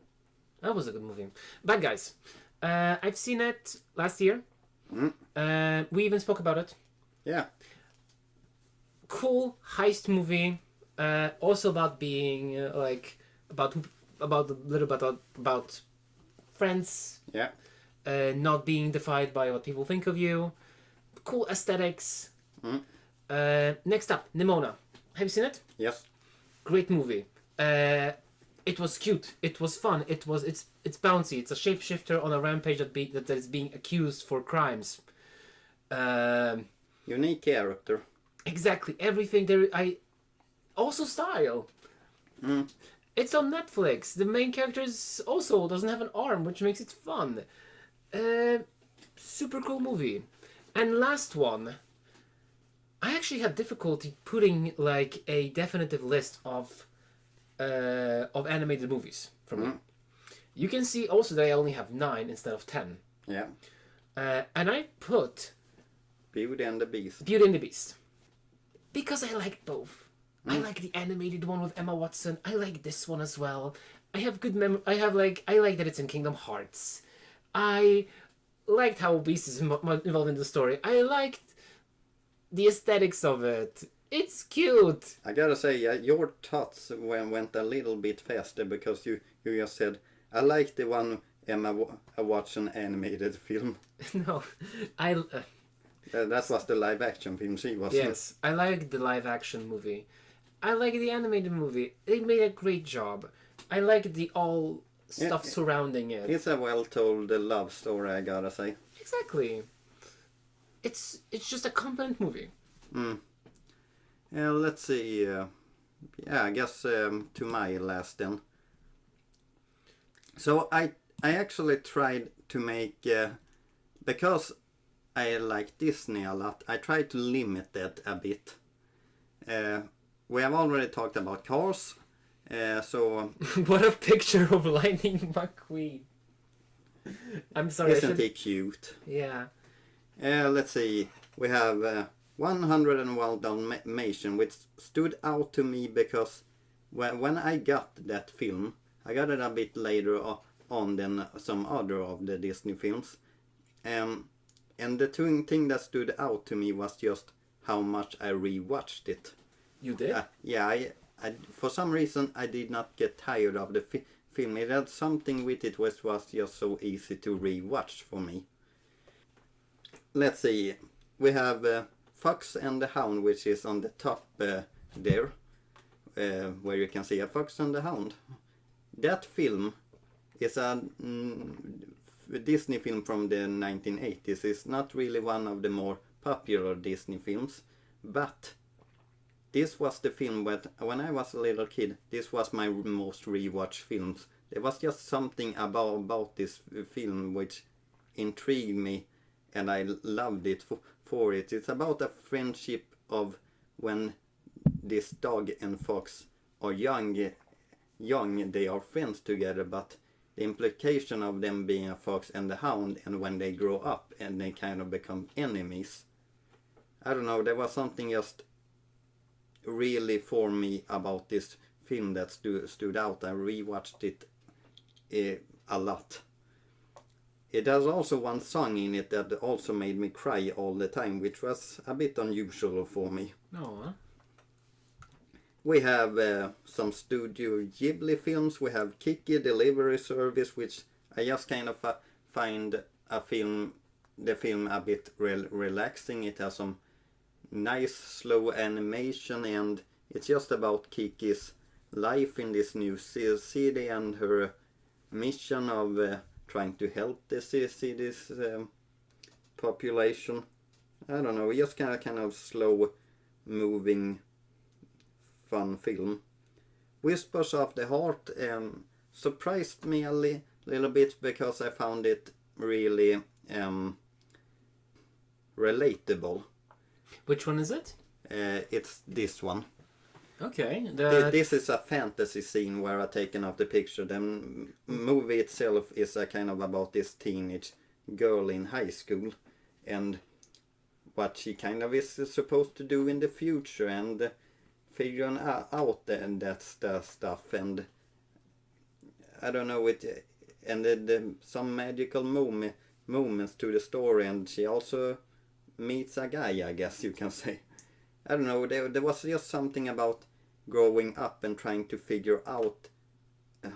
That was a good movie. Bad Guys. I've seen it last year. We even spoke about it. Yeah. Cool heist movie. Also about being about a little bit about friends. Yeah. Not being defined by what people think of you. Cool aesthetics. Next up, Nimona. Have you seen it? Yes. Great movie. It was cute. It was fun. It's bouncy. It's a shapeshifter on a rampage that is being accused for crimes. Unique character. Exactly. Everything there. Also style. It's on Netflix. The main character also doesn't have an arm, which makes it fun. Super cool movie. And last one. I actually had difficulty putting like a definitive list of animated movies from me. You can see also that I only have 9 instead of 10. Yeah. And I put Beauty and the Beast. Beauty and the Beast because I like both. I like the animated one with Emma Watson. I like this one as well. I have good I like that it's in Kingdom Hearts. I liked how Beast is involved in the story. I liked the aesthetics of it. It's cute. I gotta say, your thoughts went a little bit faster because you just said, I like the one Emma Watson animated film. No, That was the live action film she was in. Yes, I like the live action movie. I like the animated movie. They made a great job. I like the all stuff surrounding it. It's a well told love story, I gotta say. Exactly. It's just a competent movie. Let's see. I guess to my last then. So I actually tried to make because I like Disney a lot. I tried to limit that a bit. We have already talked about Cars. So What a picture of Lightning McQueen. I'm sorry. Isn't he cute? Yeah. Let's see. We have 101 Dalmatian, which stood out to me because when I got that film, I got it a bit later on than some other of the Disney films. And the thing that stood out to me was just how much I rewatched it. You did? Yeah, I for some reason I did not get tired of the film. It had something with it which was just so easy to rewatch for me. Let's see. We have Fox and the Hound, which is on the top there, where you can see a fox and the hound. That film is a Disney film from the 1980s. It's not really one of the more popular Disney films, but this was the film when I was a little kid, this was my most rewatched films. There was just something about this film which intrigued me, and I loved it for it. It's about a friendship of when this dog and fox are young, they are friends together, but the implication of them being a fox and the hound, and when they grow up and they kind of become enemies. I don't know, there was something just really for me about this film that stood out. I rewatched it a lot. It has also one song in it that also made me cry all the time, which was a bit unusual for me. No. We have some Studio Ghibli films. We have Kiki Delivery Service, which I just kind of find the film a bit relaxing. It has some nice slow animation, and it's just about Kiki's life in this new city and her mission of trying to help the city's population. I don't know, just kind of slow moving fun film. Whispers of the Heart surprised me a little bit because I found it really relatable. Which one is it? It's this one. Okay. This is a fantasy scene where I taken off the picture. The movie itself is a kind of about this teenage girl in high school and what she kind of is supposed to do in the future and figuring out that stuff, and I don't know it, and some magical moments to the story, and she also meets a guy, I guess you can say. I don't know, there was just something about growing up and trying to figure out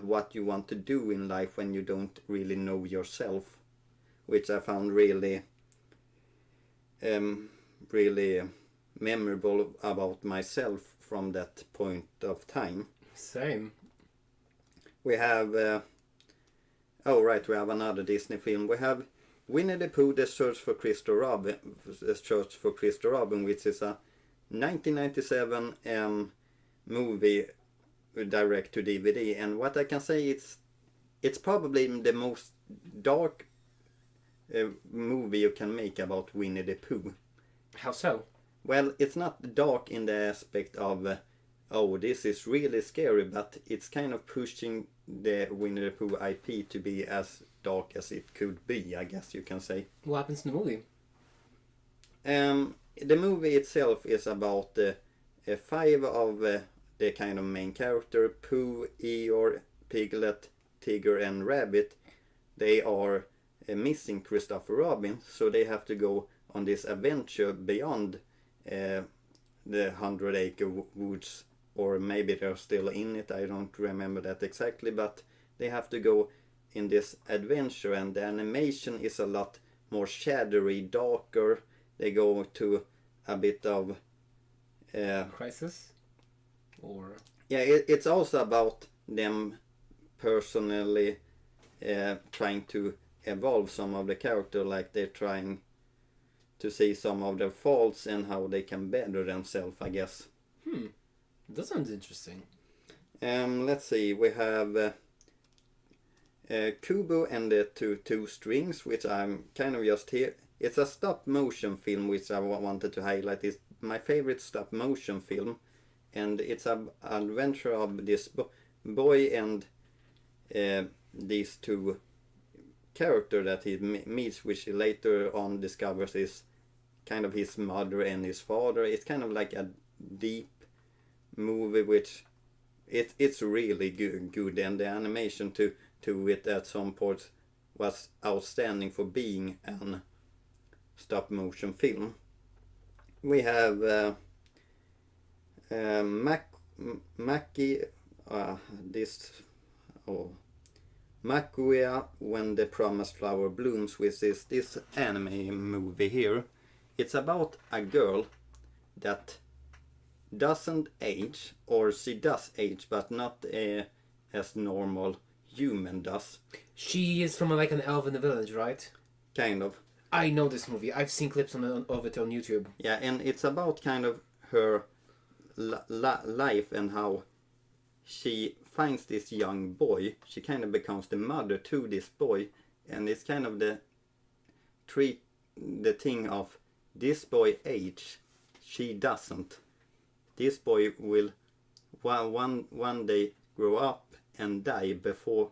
what you want to do in life when you don't really know yourself, which I found really really memorable about myself from that point of time. Same. We have we have another Disney film. We have Winnie the Pooh, The Search for Christopher Robin, which is a 1997 movie direct to DVD, and what I can say, it's probably the most dark movie you can make about Winnie the Pooh. How so? Well, it's not dark in the aspect of this is really scary, but it's kind of pushing the Winnie the Pooh IP to be as dark as it could be, I guess you can say. What happens in the movie? The movie itself is about 5 of the kind of main character, Pooh, Eeyore, Piglet, Tigger and Rabbit. They are missing Christopher Robin, so they have to go on this adventure beyond the 100-acre woods, or maybe they're still in it, I don't remember that exactly, but they have to go in this adventure, and the animation is a lot more shadowy, darker. They go to a bit of crisis, or it's also about them personally trying to evolve some of the character, like they're trying to see some of their faults and how they can better themselves, I guess. That sounds interesting. Let's see, we have Kubo and the two strings, which I'm kind of just here. It's a stop motion film which I wanted to highlight. It's my favorite stop motion film, and it's an adventure of this boy and these two characters that he meets, which he later on discovers is kind of his mother and his father. It's kind of like a deep movie, which it's really good, and the animation to it at some point was outstanding for being an stop motion film. We have Makuya When the Promised Flower Blooms, which is this anime movie here. It's about a girl that doesn't age, or she does age, but not as normal human does. She is from like an elf in the village, right? Kind of. I know this movie. I've seen clips of it on YouTube. Yeah, and it's about kind of her life and how she finds this young boy. She kind of becomes the mother to this boy, and it's kind of the thing of this boy age, she doesn't. This boy will one day grow up and die before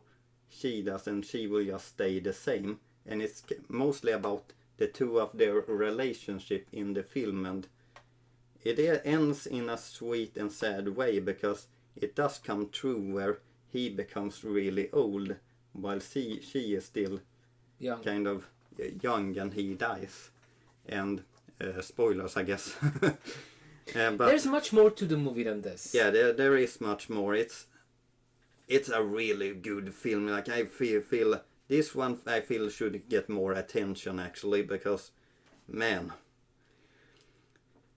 she does, and she will just stay the same. And it's mostly about the two of their relationship in the film, and it ends in a sweet and sad way, because it does come true where he becomes really old while she is still young. Kind of young, and he dies. And spoilers, I guess. But there's much more to the movie than this. Yeah, there is much more. It's a really good film. Like I feel this one, I feel should get more attention actually, because man.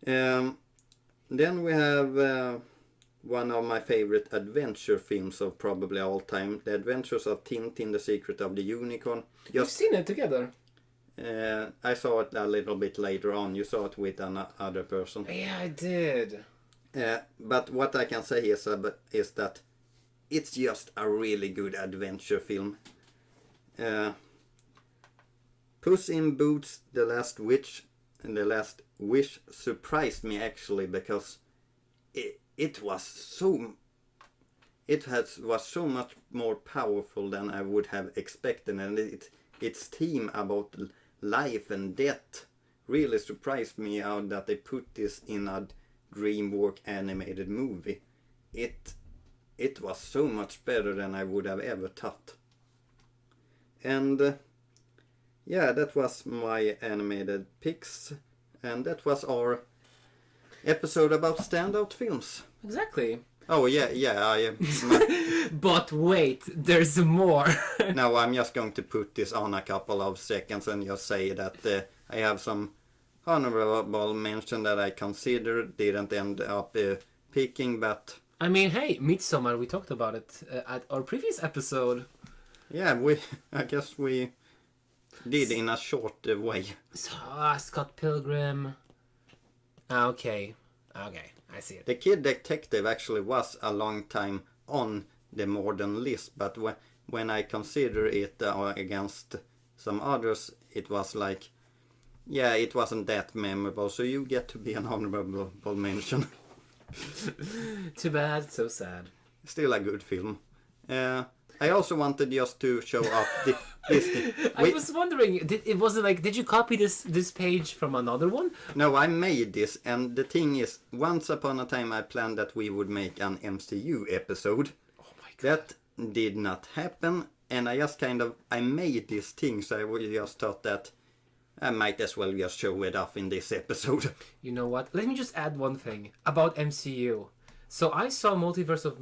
Then we have one of my favorite adventure films of probably all time, The Adventures of Tintin, The Secret of the Unicorn. You've seen it together. I saw it a little bit later on. You saw it with another person. Yeah, I did. But what I can say is that it's just a really good adventure film. Puss in Boots, The Last Wish surprised me actually, because it was so much more powerful than I would have expected, and its theme about life and death really surprised me out that they put this in a DreamWorks animated movie. It was so much better than I would have ever thought. And Yeah, that was my animated picks, and that was our episode about standout films. Exactly. Oh yeah. But wait, there's more. Now I'm just going to put this on a couple of seconds and just say that I have some honorable mention that I consider didn't end up picking, but I mean, hey, Midsommar, we talked about it at our previous episode. yeah, I guess we did in a short way. Scott Pilgrim. Okay, I see it. The Kid Detective actually was a long time on the modern list, but when I consider it against some others, it was like, yeah, it wasn't that memorable, so you get to be an honorable mention. Too bad, so sad. Still a good film. I also wanted just to show off this thing. I was wondering, did you copy this page from another one? No, I made this, and the thing is, once upon a time I planned that we would make an MCU episode. Oh my god. That did not happen, and I made this thing, so I just thought that I might as well just show it off in this episode. You know what? Let me just add one thing about MCU. So I saw Multiverse of...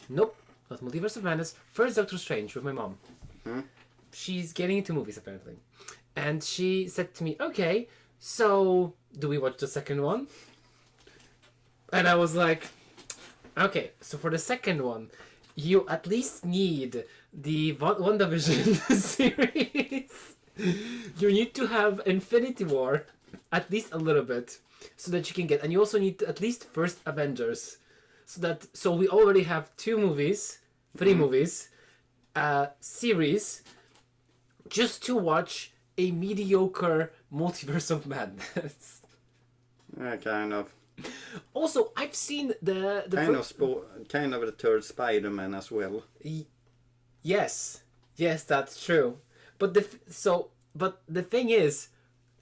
nope, not Multiverse of Madness. First Doctor Strange with my mom. She's getting into movies, apparently. And she said to me, okay, so do we watch the second one? And I was like, okay, so for the second one, you at least need the WandaVision series. You need to have Infinity War, at least a little bit, so that you can get, and you also need at least first Avengers, so we already have 3 movies, series, just to watch a mediocre Multiverse of Madness. Kind of. Also, I've seen the kind of the third Spider-Man as well. Yes, that's true. But the thing is,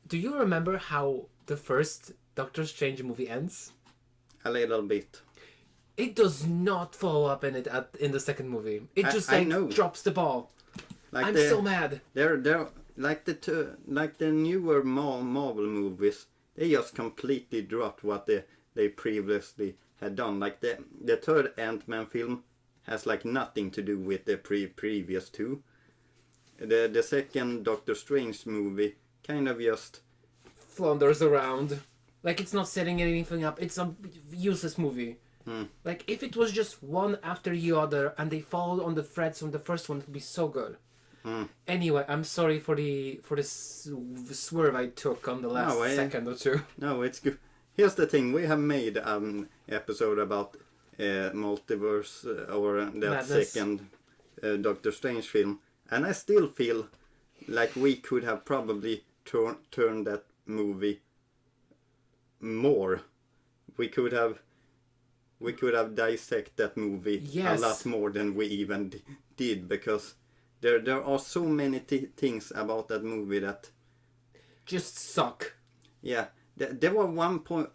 do you remember how the first Doctor Strange movie ends? A little bit. It does not follow up in the second movie. It just drops the ball. Like I'm so mad. They're like the newer Marvel movies. They just completely dropped what they previously had done. Like the third Ant-Man film has like nothing to do with the previous two. The second Doctor Strange movie kind of just flounders around. Like it's not setting anything up. It's a useless movie. Like if it was just one after the other and they followed on the threads from the first one, it would be so good. Anyway, I'm sorry for this swerve I took on the last second or two. No, it's good. Here's the thing: we have made an episode about multiverse or that Madness. Second Doctor Strange film, and I still feel like we could have probably turned that movie more. We could have dissected that movie a lot more than we even did, because there are so many things about that movie that just suck. Yeah, there was one point.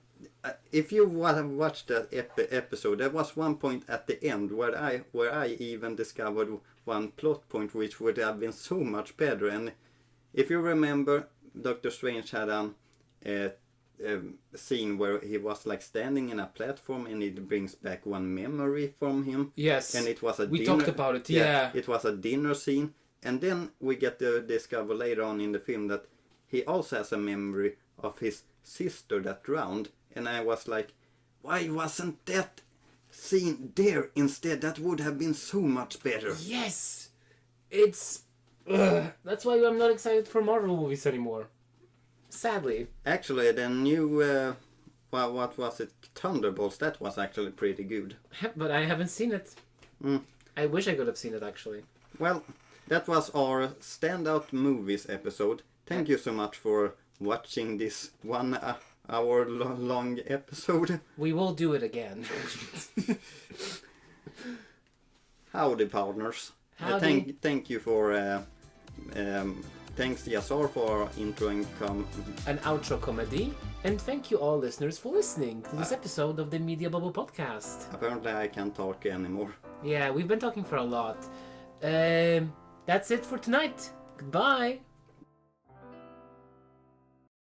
If you watched that episode, there was one point at the end where I even discovered one plot point which would have been so much better. And if you remember, Doctor Strange had a scene where he was like standing in a platform and it brings back one memory from him. Yes. And it was we talked about it. Yeah. It was a dinner scene, and then we get to discover later on in the film that he also has a memory of his sister that drowned. And I was like, why wasn't that scene there instead? That would have been so much better. Yes. It's that's why I'm not excited for Marvel movies anymore. Sadly. Actually, the new, what was it? Thunderbolts, that was actually pretty good. But I haven't seen it. I wish I could have seen it, actually. Well, that was our Standout Movies episode. Thank you so much for watching this 1 hour long episode. We will do it again. Howdy, partners. Thank you for... Thanks, Jahzzar, for introing an outro comedy, and thank you all listeners for listening to this episode of the Media Bubble Podcast. Apparently I can't talk anymore. Yeah, we've been talking for a lot. That's it for tonight. Goodbye.